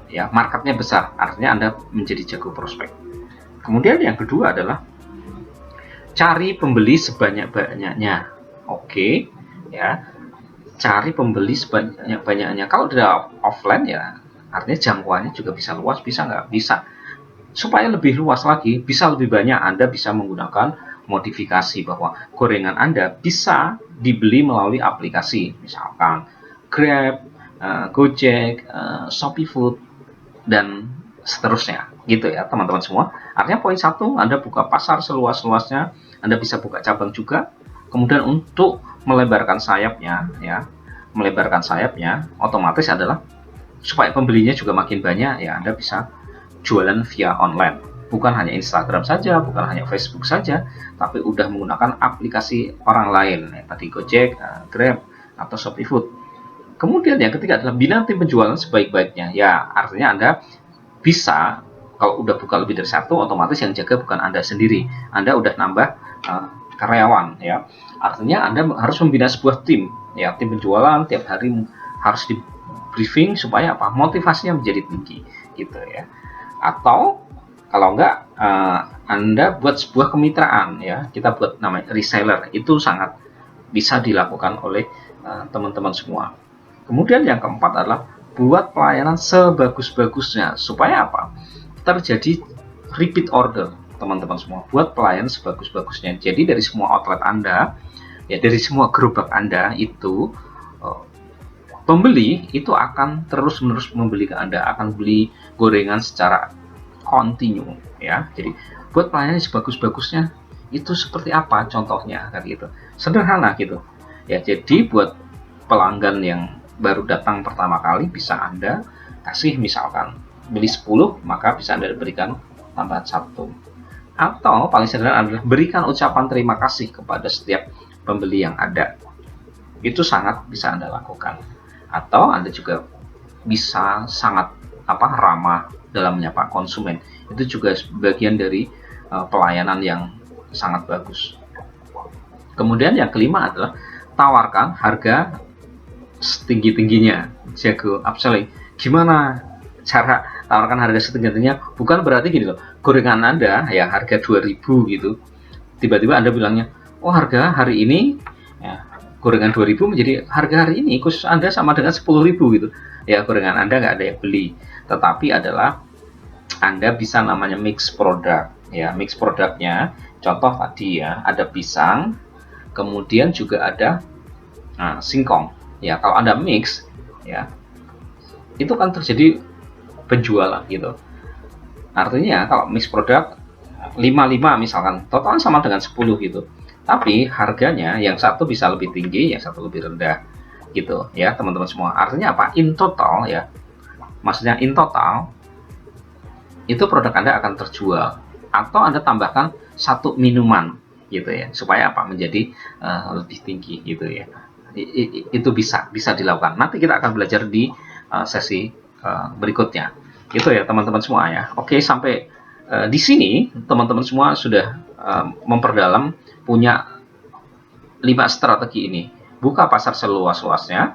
S1: Ya, marketnya besar, artinya Anda menjadi jago prospek. Kemudian yang kedua adalah cari pembeli sebanyak-banyaknya. Oke, ya. Cari pembeli sebanyak-banyaknya. Kalau dari offline ya, artinya jangkauannya juga bisa luas, bisa nggak? Bisa. Supaya lebih luas lagi, bisa lebih banyak, Anda bisa menggunakan modifikasi bahwa gorengan Anda bisa dibeli melalui aplikasi, misalkan Grab, Gojek, Shopee Food, dan seterusnya gitu ya teman-teman semua. Artinya poin satu, Anda buka pasar seluas-luasnya, Anda bisa buka cabang juga. Kemudian untuk melebarkan sayapnya ya, melebarkan sayapnya otomatis adalah supaya pembelinya juga makin banyak ya, Anda bisa jualan via online. Bukan hanya Instagram saja, bukan hanya Facebook saja, tapi udah menggunakan aplikasi orang lain ya, tadi Gojek, Grab, atau Shopee Food. Kemudian yang ketiga adalah bina tim penjualan sebaik-baiknya. Ya, artinya Anda bisa, kalau udah buka lebih dari satu, otomatis yang jaga bukan Anda sendiri. Anda udah nambah karyawan ya. Artinya Anda harus membina sebuah tim ya, tim penjualan tiap hari harus di briefing supaya apa? Motivasinya menjadi tinggi gitu ya. Atau kalau enggak Anda buat sebuah kemitraan ya. Kita buat namanya reseller. Itu sangat bisa dilakukan oleh teman-teman semua. Kemudian yang keempat adalah buat pelayanan sebagus-bagusnya. Supaya apa? Terjadi repeat order, teman-teman semua. Buat pelayanan sebagus-bagusnya. Jadi dari semua outlet Anda, ya dari semua gerobak Anda itu, pembeli itu akan terus-menerus membeli ke Anda, akan beli gorengan secara kontinu ya. Jadi buat pelayanan sebagus-bagusnya itu seperti apa contohnya kan gitu. Sederhana gitu. Ya, jadi buat pelanggan yang baru datang pertama kali bisa Anda kasih misalkan beli 10, maka bisa Anda berikan tambahan 1. Atau paling sederhana adalah berikan ucapan terima kasih kepada setiap pembeli yang ada. Itu sangat bisa Anda lakukan. Atau Anda juga bisa sangat ramah dalam menyapa konsumen. Itu juga bagian dari pelayanan yang sangat bagus. Kemudian yang kelima adalah tawarkan harga setinggi-tingginya, jago upselling. Gimana cara tawarkan harga setinggi-tingginya? Bukan berarti gini loh, gorengan Anda ya harga 2000 gitu, tiba-tiba Anda bilangnya, oh harga hari ini ya, gorengan 2000 menjadi harga hari ini khusus Anda sama dengan 10.000 gitu ya, gorengan Anda nggak ada yang beli. Tetapi adalah Anda bisa namanya mix product ya. Mix produknya contoh tadi ya, ada pisang, kemudian juga ada singkong ya. Kalau Anda mix ya, itu kan terjadi penjualan gitu. Artinya kalau mix produk 55 misalkan, total sama dengan 10 gitu. Tapi harganya yang satu bisa lebih tinggi, yang satu lebih rendah gitu ya teman-teman semua. Artinya apa? In total ya. Maksudnya in total itu produk Anda akan terjual, atau Anda tambahkan satu minuman gitu ya, supaya apa? Menjadi lebih tinggi gitu ya. Itu bisa dilakukan. Nanti kita akan belajar di sesi berikutnya. Itu ya teman-teman semua ya. Oke, sampai di sini teman-teman semua sudah memperdalam, punya 5 strategi ini. Buka pasar seluas-luasnya,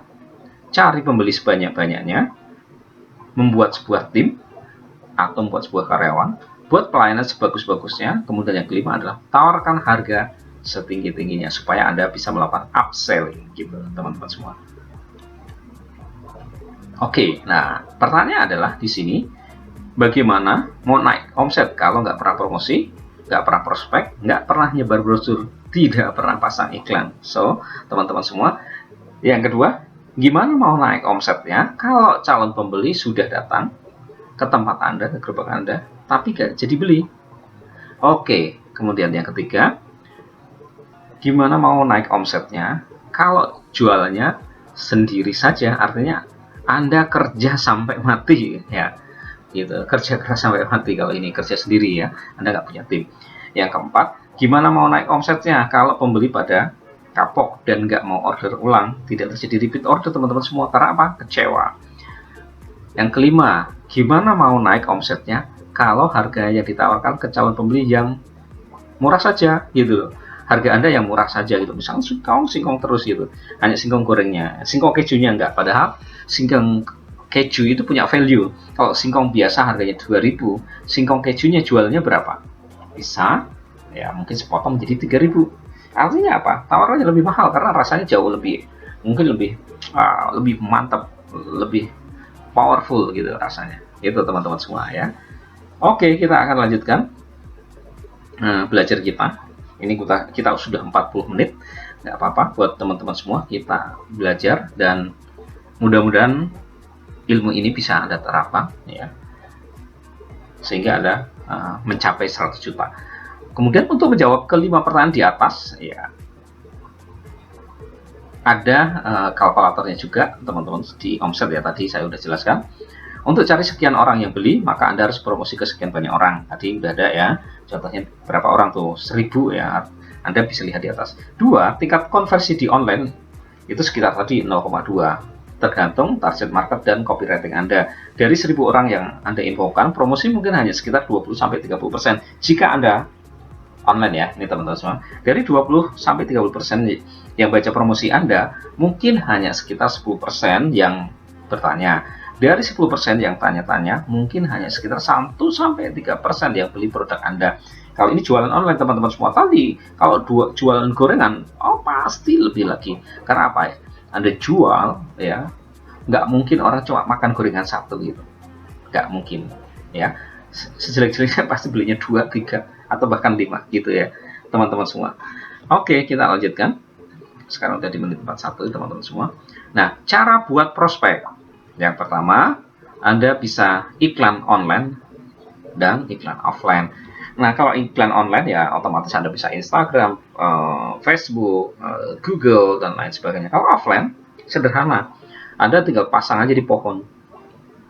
S1: cari pembeli sebanyak-banyaknya, membuat sebuah tim atau membuat sebuah karyawan, buat pelayanan sebagus-bagusnya. Kemudian yang kelima adalah tawarkan harga setinggi-tingginya supaya Anda bisa melakukan upselling gitu teman-teman semua. Oke, nah pertanyaan adalah di sini, bagaimana mau naik omset kalau nggak pernah promosi, nggak pernah prospek, nggak pernah nyebar brosur, tidak pernah pasang iklan. So teman-teman semua, yang kedua, gimana mau naik omsetnya kalau calon pembeli sudah datang ke tempat Anda, ke gerobak Anda, tapi nggak jadi beli? Oke, kemudian yang ketiga, gimana mau naik omsetnya kalau jualannya sendiri saja, artinya Anda kerja sampai mati ya, gitu, kerja keras sampai mati kalau ini kerja sendiri ya, Anda nggak punya tim. Yang keempat, gimana mau naik omsetnya kalau pembeli pada kapok dan nggak mau order ulang, tidak terjadi repeat order teman-teman semua, karena apa? Kecewa. Yang kelima, gimana mau naik omsetnya kalau harga yang ditawarkan ke calon pembeli yang murah saja gitu. Harga Anda yang murah saja gitu. Misalnya singkong terus gitu. Hanya singkong gorengnya, singkong kejunya enggak. Padahal singkong keju itu punya value. Kalau singkong biasa harganya 2.000, singkong kejunya jualnya berapa? Bisa ya mungkin sepotong jadi 3.000. Artinya apa? Tawarannya lebih mahal karena rasanya jauh lebih mungkin lebih mantap, lebih powerful gitu rasanya. Itu teman-teman semua ya. Oke, kita akan lanjutkan belajar kita. Ini kita sudah 40 menit. Nggak apa-apa buat teman-teman semua, kita belajar dan mudah-mudahan ilmu ini bisa Anda terapkan ya. Sehingga Anda mencapai 100 juta. Kemudian untuk menjawab kelima pertanyaan di atas ya, ada kalkulatornya juga teman-teman di omset ya, tadi saya sudah jelaskan. Untuk cari sekian orang yang beli, maka Anda harus promosi ke sekian banyak orang. Tadi udah ada ya, contohnya berapa orang tuh, 1.000 ya, Anda bisa lihat di atas. 2, tingkat konversi di online itu sekitar tadi 0,2. Tergantung target market dan copywriting Anda. Dari 1.000 orang yang Anda infokan, promosi mungkin hanya sekitar 20-30%. Jika Anda online ya, ini teman-teman semua, dari 20-30% yang baca promosi Anda, mungkin hanya sekitar 10% yang bertanya. Dari 10% yang tanya-tanya, mungkin hanya sekitar 1-3% yang beli produk Anda. Kalau ini jualan online teman-teman semua, tadi kalau jualan gorengan, oh pasti lebih lagi. Karena apa ya? Anda jual ya, nggak mungkin orang cuma makan gorengan satu gitu, nggak mungkin ya. Sejelek-jeleknya pasti belinya 2, 3, atau bahkan 5 gitu ya teman-teman semua. Oke, kita lanjutkan. Sekarang udah di menit 41 teman-teman semua. Nah, cara buat prospek. Yang pertama, Anda bisa iklan online dan iklan offline. Nah, kalau iklan online ya otomatis Anda bisa Instagram, Facebook, Google, dan lain sebagainya. Kalau offline, sederhana. Anda tinggal pasang aja di pohon.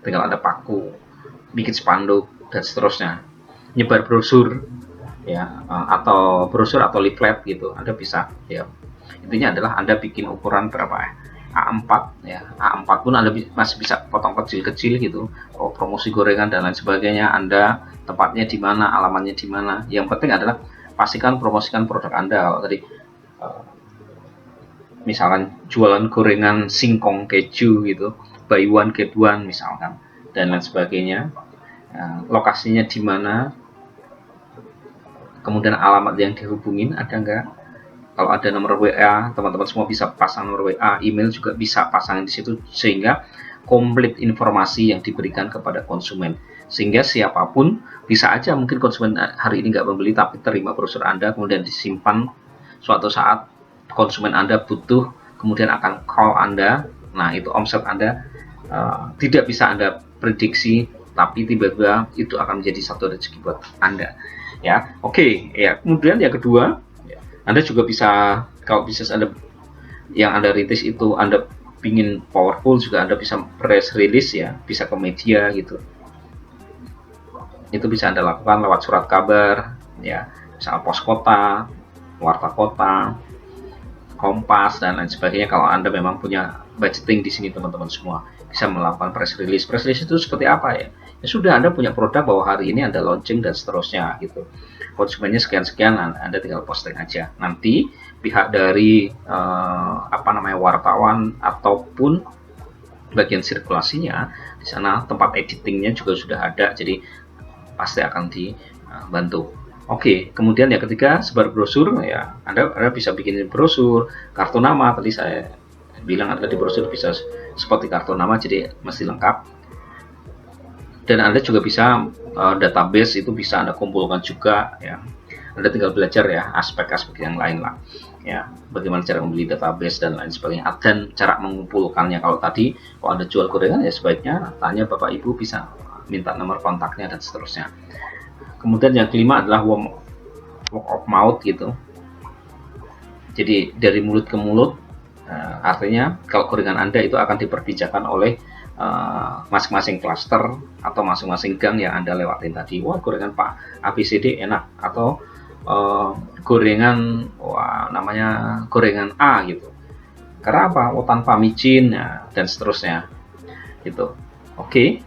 S1: Tinggal Anda paku, bikin spanduk, dan seterusnya. Nyebar brosur, ya, atau brosur atau leaflet gitu. Anda bisa, ya. Intinya adalah Anda bikin ukuran berapa ya? A4 ya, A4 pun Anda masih bisa potong kecil-kecil gitu. Oh, promosi gorengan dan lain sebagainya, Anda tempatnya di mana, alamatnya di mana. Yang penting adalah pastikan promosikan produk Anda. Kalau tadi misalkan jualan gorengan singkong keju gitu, buy one get one misalkan, dan lain sebagainya. Lokasinya di mana, kemudian alamat yang dihubungin ada enggak. Kalau ada nomor WA, teman-teman semua bisa pasang nomor WA, email juga bisa pasang di situ, sehingga komplit informasi yang diberikan kepada konsumen. Sehingga siapapun bisa aja, mungkin konsumen hari ini nggak membeli, tapi terima brosur Anda, kemudian disimpan suatu saat konsumen Anda butuh, kemudian akan call Anda. Nah, itu omset Anda tidak bisa Anda prediksi, tapi tiba-tiba itu akan menjadi satu rezeki buat Anda. Ya, oke. Ya, kemudian yang kedua, Anda juga bisa, kalau bisnis Anda yang Anda rintis itu Anda ingin powerful, juga Anda bisa press release ya, bisa ke media gitu. Itu bisa Anda lakukan lewat surat kabar ya, misalnya Pos Kota, Warta Kota, Kompas, dan lain sebagainya. Kalau Anda memang punya budgeting di sini teman-teman semua, bisa melakukan press release. Press release itu seperti apa ya? Ya sudah, Anda punya produk bahwa hari ini Anda launching dan seterusnya gitu. Konsumennya sekian-sekian, Anda tinggal posting aja. Nanti pihak dari wartawan ataupun bagian sirkulasinya di sana, tempat editingnya juga sudah ada, jadi pasti akan dibantu. Oke, kemudian yang ketiga, sebar brosur ya. Anda bisa bikin brosur, kartu nama. Tadi saya bilang ada di brosur bisa seperti kartu nama, jadi mesti lengkap. Dan Anda juga bisa database itu bisa Anda kumpulkan juga ya. Anda tinggal belajar ya aspek-aspek yang lain lah ya, bagaimana cara membeli database dan lain sebagainya, dan cara mengumpulkannya. Kalau tadi kalau Anda jual gorengan ya sebaiknya tanya Bapak Ibu, bisa minta nomor kontaknya dan seterusnya. Kemudian yang kelima adalah word of mouth gitu. Jadi dari mulut ke mulut, artinya kalau gorengan Anda itu akan diperbincangkan oleh masing-masing klaster atau masing-masing gang yang Anda lewatin tadi. Wah, gorengan Pak ABCD enak, atau gorengan namanya gorengan A gitu. Karena apa? Oh, tanpa micin ya, dan seterusnya gitu. Oke,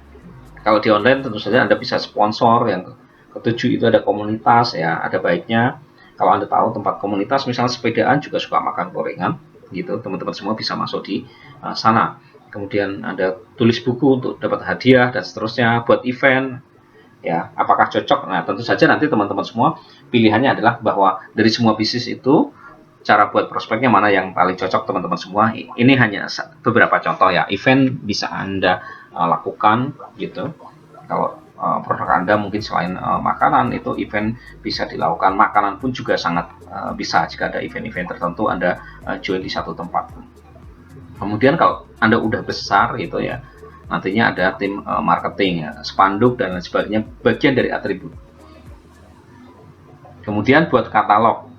S1: kalau di online tentu saja Anda bisa sponsor. Yang ketujuh itu ada komunitas ya, ada baiknya kalau Anda tahu tempat komunitas misalnya sepedaan juga suka makan gorengan gitu, teman-teman semua bisa masuk di sana. Kemudian Anda tulis buku untuk dapat hadiah dan seterusnya, buat event ya, apakah cocok? Nah, tentu saja nanti teman-teman semua pilihannya adalah bahwa dari semua bisnis itu cara buat prospeknya mana yang paling cocok teman-teman semua. Ini hanya beberapa contoh ya, event bisa Anda lakukan gitu. Kalau produk Anda mungkin selain makanan, itu event bisa dilakukan. Makanan pun juga sangat bisa jika ada event-event tertentu Anda join di satu tempat. Kemudian kalau Anda udah besar gitu ya, nantinya ada tim marketing ya, spanduk dan lain sebagainya, bagian dari atribut. Kemudian buat katalog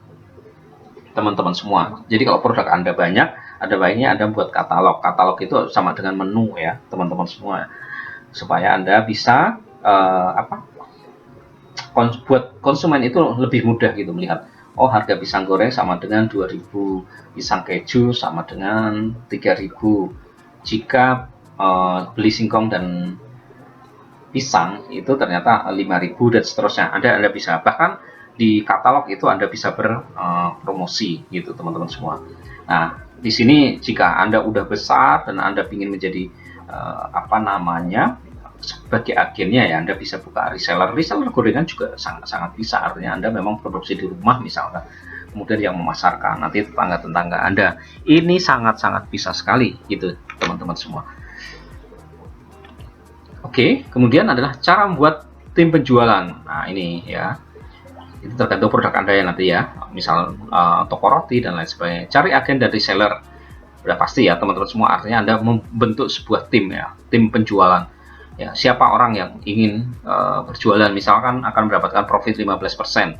S1: teman-teman semua. Jadi kalau produk Anda banyak, ada baiknya Anda buat katalog. Katalog itu sama dengan menu ya, teman-teman semua. Supaya Anda bisa buat konsumen itu lebih mudah gitu melihat, oh harga pisang goreng sama dengan 2.000, pisang keju sama dengan 3.000. Jika beli singkong dan pisang itu ternyata 5.000 dan seterusnya. Anda bisa bahkan di katalog itu Anda bisa berpromosi gitu teman-teman semua. Nah, di sini jika Anda udah besar dan Anda ingin menjadi sebagai agennya ya, Anda bisa buka reseller gorengan juga sangat bisa. Artinya Anda memang produksi di rumah misalkan, kemudian yang memasarkan nanti tetangga-tetangga Anda. Ini sangat-sangat bisa sekali gitu teman-teman semua. Oke, kemudian adalah cara membuat tim penjualan. Nah, ini ya, itu tergantung produk Anda ya nanti ya. Misal toko roti dan lain sebagainya. Cari agen dan reseller. Udah pasti ya teman-teman semua, artinya Anda membentuk sebuah tim ya, tim penjualan. Ya, siapa orang yang ingin berjualan misalkan akan mendapatkan profit 15%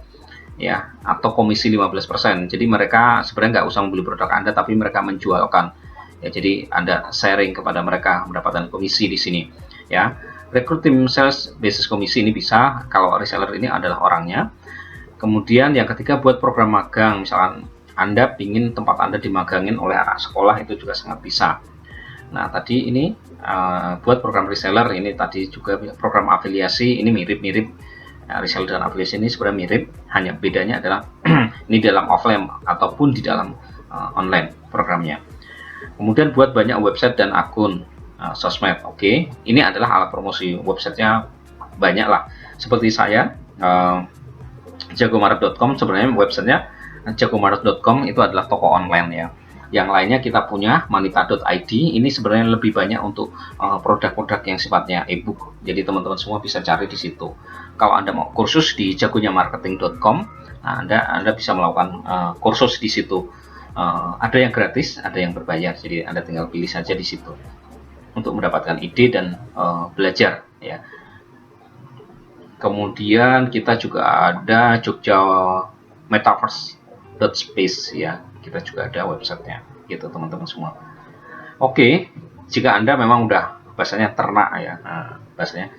S1: ya, atau komisi 15%. Jadi mereka sebenarnya nggak usah membeli produk Anda, tapi mereka menjualkan. Ya, jadi Anda sharing kepada mereka mendapatkan komisi di sini. Ya, rekrut tim sales basis komisi ini bisa kalau reseller ini adalah orangnya. Kemudian yang ketiga buat program magang, misalkan Anda ingin tempat Anda dimagangin oleh anak sekolah, itu juga sangat bisa. Nah, tadi ini buat program reseller, ini tadi juga program afiliasi, ini mirip-mirip. Reseller dan afiliasi ini sebenarnya mirip, hanya bedanya adalah ini dalam offline ataupun di dalam online programnya. Kemudian buat banyak website dan akun sosmed. Oke, ini adalah alat promosi. Websitenya banyak lah. Seperti saya, jagomaret.com, sebenarnya websitenya jagomaret.com itu adalah toko online ya. Yang lainnya kita punya manita.id, ini sebenarnya lebih banyak untuk produk-produk yang sifatnya ebook. Jadi teman-teman semua bisa cari di situ. Kalau Anda mau kursus di jagonyamarketing.com, nah Anda bisa melakukan kursus di situ. Ada yang gratis, ada yang berbayar. Jadi Anda tinggal pilih saja di situ untuk mendapatkan ide dan belajar ya. Kemudian kita juga ada Jogja Metaverse.space ya, kita juga ada websitenya gitu teman-teman semua. Oke, jika Anda memang udah bahasanya ternak ya, bahasanya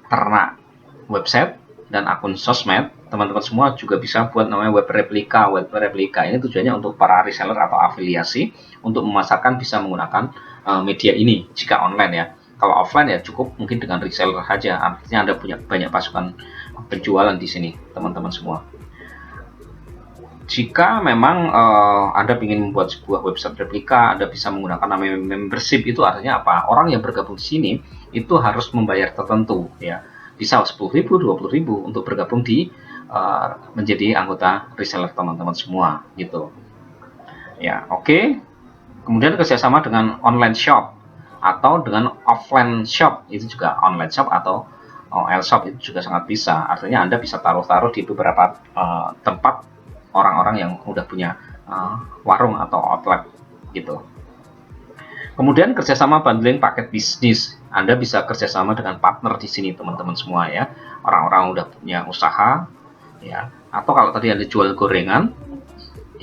S1: ternak website dan akun sosmed, teman-teman semua juga bisa buat namanya web replika. Web replika ini tujuannya untuk para reseller atau afiliasi untuk memasarkan bisa menggunakan media ini jika online ya. Kalau offline ya cukup mungkin dengan reseller saja, artinya Anda punya banyak pasukan penjualan di sini teman-teman semua. Jika memang Anda ingin membuat sebuah website replika, Anda bisa menggunakan namanya membership. Itu artinya apa? Orang yang bergabung di sini itu harus membayar tertentu ya. Bisa 10.000, 20.000 untuk bergabung di menjadi anggota reseller teman-teman semua gitu. Ya, oke. Kemudian kerjasama dengan online shop atau dengan offline shop, itu juga online shop atau OL shop itu juga sangat bisa. Artinya Anda bisa taruh-taruh di beberapa tempat orang-orang yang udah punya warung atau outlet gitu. Kemudian kerjasama bundling paket bisnis. Anda bisa kerjasama dengan partner di sini teman-teman semua ya. Orang-orang udah punya usaha ya. Atau kalau tadi Anda jual gorengan,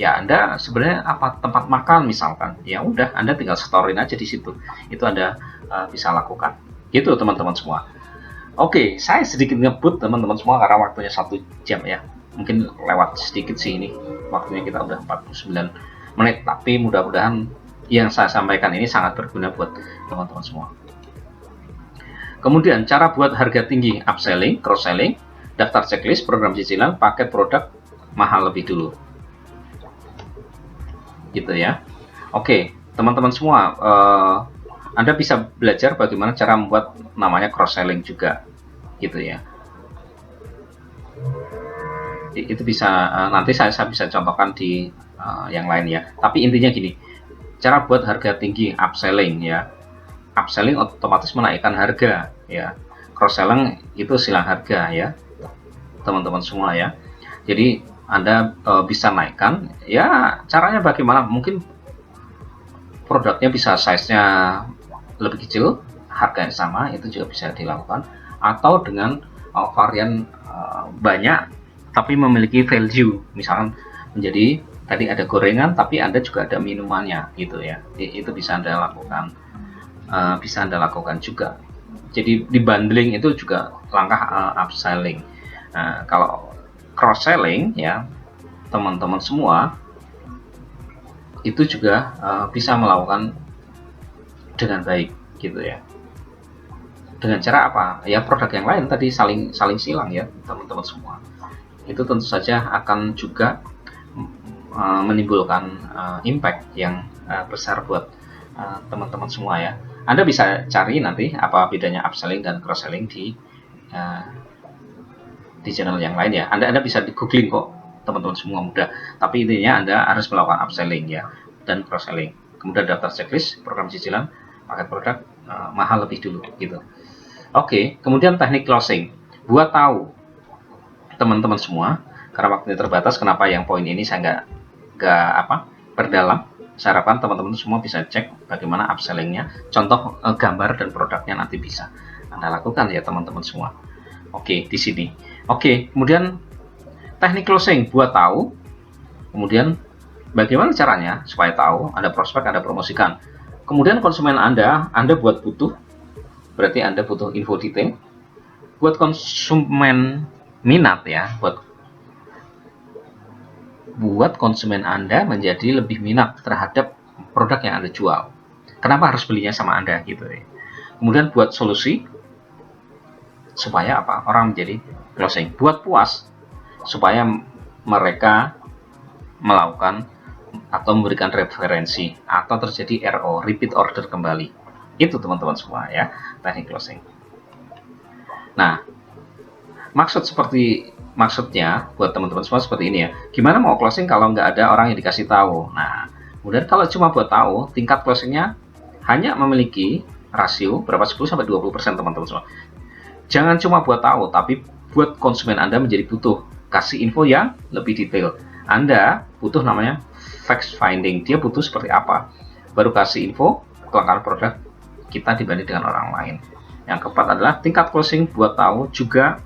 S1: ya Anda sebenarnya tempat makan misalkan, ya udah Anda tinggal storein aja di situ. Itu Anda bisa lakukan. Gitu teman-teman semua. Oke, saya sedikit ngebut teman-teman semua karena waktunya 1 jam ya. Mungkin lewat sedikit sih ini. Waktunya kita udah 49 menit, tapi mudah-mudahan yang saya sampaikan ini sangat berguna buat teman-teman semua. Kemudian cara buat harga tinggi, upselling, cross-selling, daftar checklist, program cicilan, paket produk mahal lebih dulu. Gitu ya. Oke, teman-teman semua, Anda bisa belajar bagaimana cara membuat namanya cross-selling juga. Gitu ya. Itu bisa nanti saya bisa contohkan di yang lain ya. Tapi intinya gini, cara buat harga tinggi, upselling ya. Upselling otomatis menaikkan harga ya. Cross selling itu silang harga ya, teman-teman semua ya. Jadi Anda bisa naikkan ya, caranya bagaimana? Mungkin produknya bisa size-nya lebih kecil, harganya sama, itu juga bisa dilakukan, atau dengan varian banyak tapi memiliki value, misalkan menjadi tadi ada gorengan tapi Anda juga ada minumannya gitu ya. Itu bisa Anda lakukan. Bisa Anda lakukan juga. Jadi di bundling itu juga langkah upselling. Kalau cross selling ya, teman-teman semua itu juga bisa melakukan dengan baik gitu ya. Dengan cara apa? Ya produk yang lain tadi saling silang ya, teman-teman semua. Itu tentu saja akan juga menimbulkan impact yang besar buat teman-teman semua ya. Anda bisa cari nanti apa bedanya upselling dan cross selling di channel yang lain ya. Anda bisa di googling kok, teman-teman semua mudah. Tapi intinya Anda harus melakukan upselling ya dan cross selling. Kemudian daftar checklist, program cicilan, paket produk mahal lebih dulu gitu. Oke, kemudian teknik closing. Buat tahu teman-teman semua, karena waktunya terbatas, kenapa yang poin ini saya nggak berdalam. Saya harapkan teman-teman semua bisa cek bagaimana upsellingnya, contoh gambar dan produknya nanti bisa Anda lakukan ya teman-teman semua. Oke, di sini. Oke, kemudian teknik closing buat tahu. Kemudian bagaimana caranya supaya tahu Anda prospek, Anda promosikan. Kemudian konsumen Anda buat butuh, berarti Anda butuh info detail. Buat konsumen minat ya, buat konsumen Anda menjadi lebih minat terhadap produk yang Anda jual. Kenapa harus belinya sama Anda gitu ya. Kemudian buat solusi supaya apa? Orang menjadi closing. Buat puas supaya mereka melakukan atau memberikan referensi atau terjadi RO, repeat order kembali. Itu teman-teman semua ya, teknik closing. Nah, maksudnya buat teman-teman semua seperti ini ya. Gimana mau closing kalau nggak ada orang yang dikasih tahu? Nah, kemudian kalau cuma buat tahu, tingkat closingnya hanya memiliki rasio berapa 10-20% teman-teman semua. Jangan cuma buat tahu, tapi buat konsumen Anda menjadi butuh. Kasih info yang lebih detail. Anda butuh namanya fact finding. Dia butuh seperti apa? Baru kasih info kelengkapan produk kita dibanding dengan orang lain. Yang keempat adalah tingkat closing buat tahu juga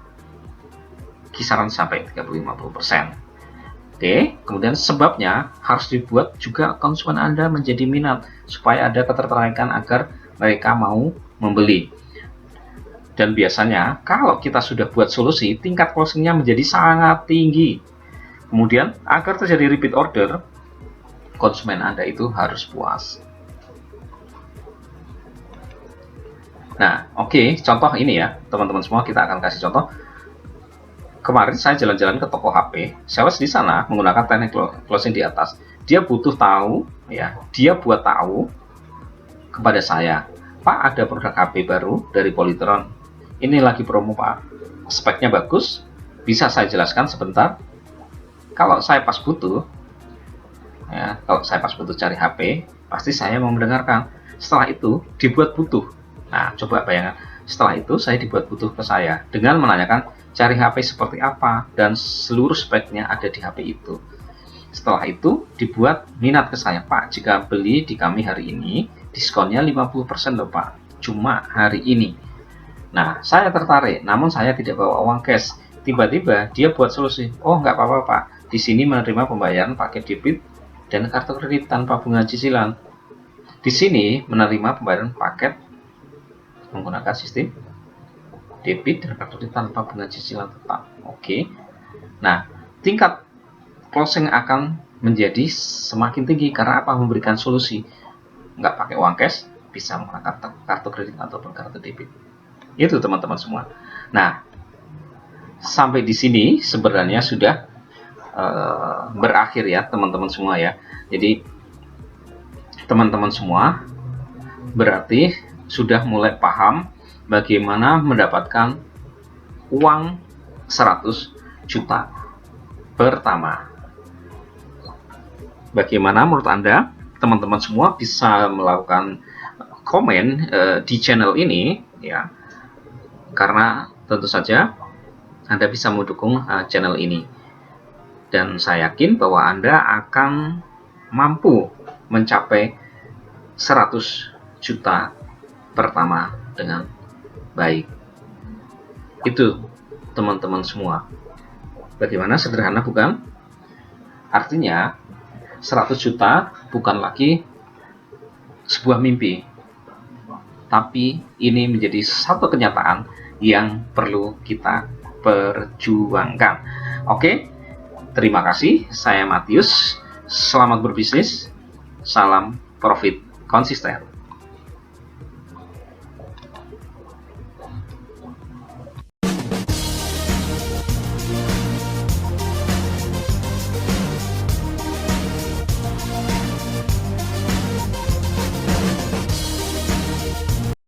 S1: kisaran sampai 30-50%. Oke, kemudian sebabnya harus dibuat juga konsumen Anda menjadi minat supaya ada ketertarikan agar mereka mau membeli. Dan biasanya kalau kita sudah buat solusi, tingkat closingnya menjadi sangat tinggi. Kemudian agar terjadi repeat order, konsumen Anda itu harus puas. Nah, oke, contoh ini ya, teman-teman semua, kita akan kasih contoh. Kemarin saya jalan-jalan ke toko HP, sales di sana menggunakan teknik closing di atas. Dia butuh tahu, ya, dia buat tahu kepada saya, Pak, ada produk HP baru dari Polytron. Ini lagi promo, Pak. Speknya bagus, bisa saya jelaskan sebentar. Kalau saya pas butuh, ya, kalau saya pas butuh cari HP, pasti saya mau mendengarkan. Setelah itu dibuat butuh. Nah, coba bayangkan, setelah itu saya dibuat butuh ke saya dengan menanyakan cari HP seperti apa dan seluruh speknya ada di HP itu. Setelah itu dibuat minat ke saya, Pak, jika beli di kami hari ini diskonnya 50% loh, Pak, cuma hari ini. Nah, saya tertarik, namun saya tidak bawa uang cash. Tiba-tiba dia buat solusi, oh nggak apa-apa, Pak, di sini menerima pembayaran pakai debit dan kartu kredit tanpa bunga cicilan. Di sini menerima pembayaran paket menggunakan sistem debit dan kartu kredit tanpa bunga cicilan tetap. Oke. Nah, tingkat closing akan menjadi semakin tinggi karena apa? Memberikan solusi. Nggak pakai uang cash, bisa menggunakan kartu kredit ataupun kartu debit. Itu teman-teman semua. Nah, sampai di sini sebenarnya sudah berakhir ya teman-teman semua ya. Jadi teman-teman semua berarti sudah mulai paham bagaimana mendapatkan uang 100 juta pertama. Bagaimana menurut Anda? Teman-teman semua bisa melakukan komen di channel ini ya, karena tentu saja Anda bisa mendukung channel ini, dan saya yakin bahwa Anda akan mampu mencapai 100 juta pertama dengan baik. Itu teman-teman semua. Bagaimana, sederhana bukan? Artinya 100 juta bukan lagi sebuah mimpi, tapi ini menjadi satu kenyataan yang perlu kita perjuangkan. Oke, terima kasih. Saya Matius. Selamat berbisnis. Salam profit konsisten.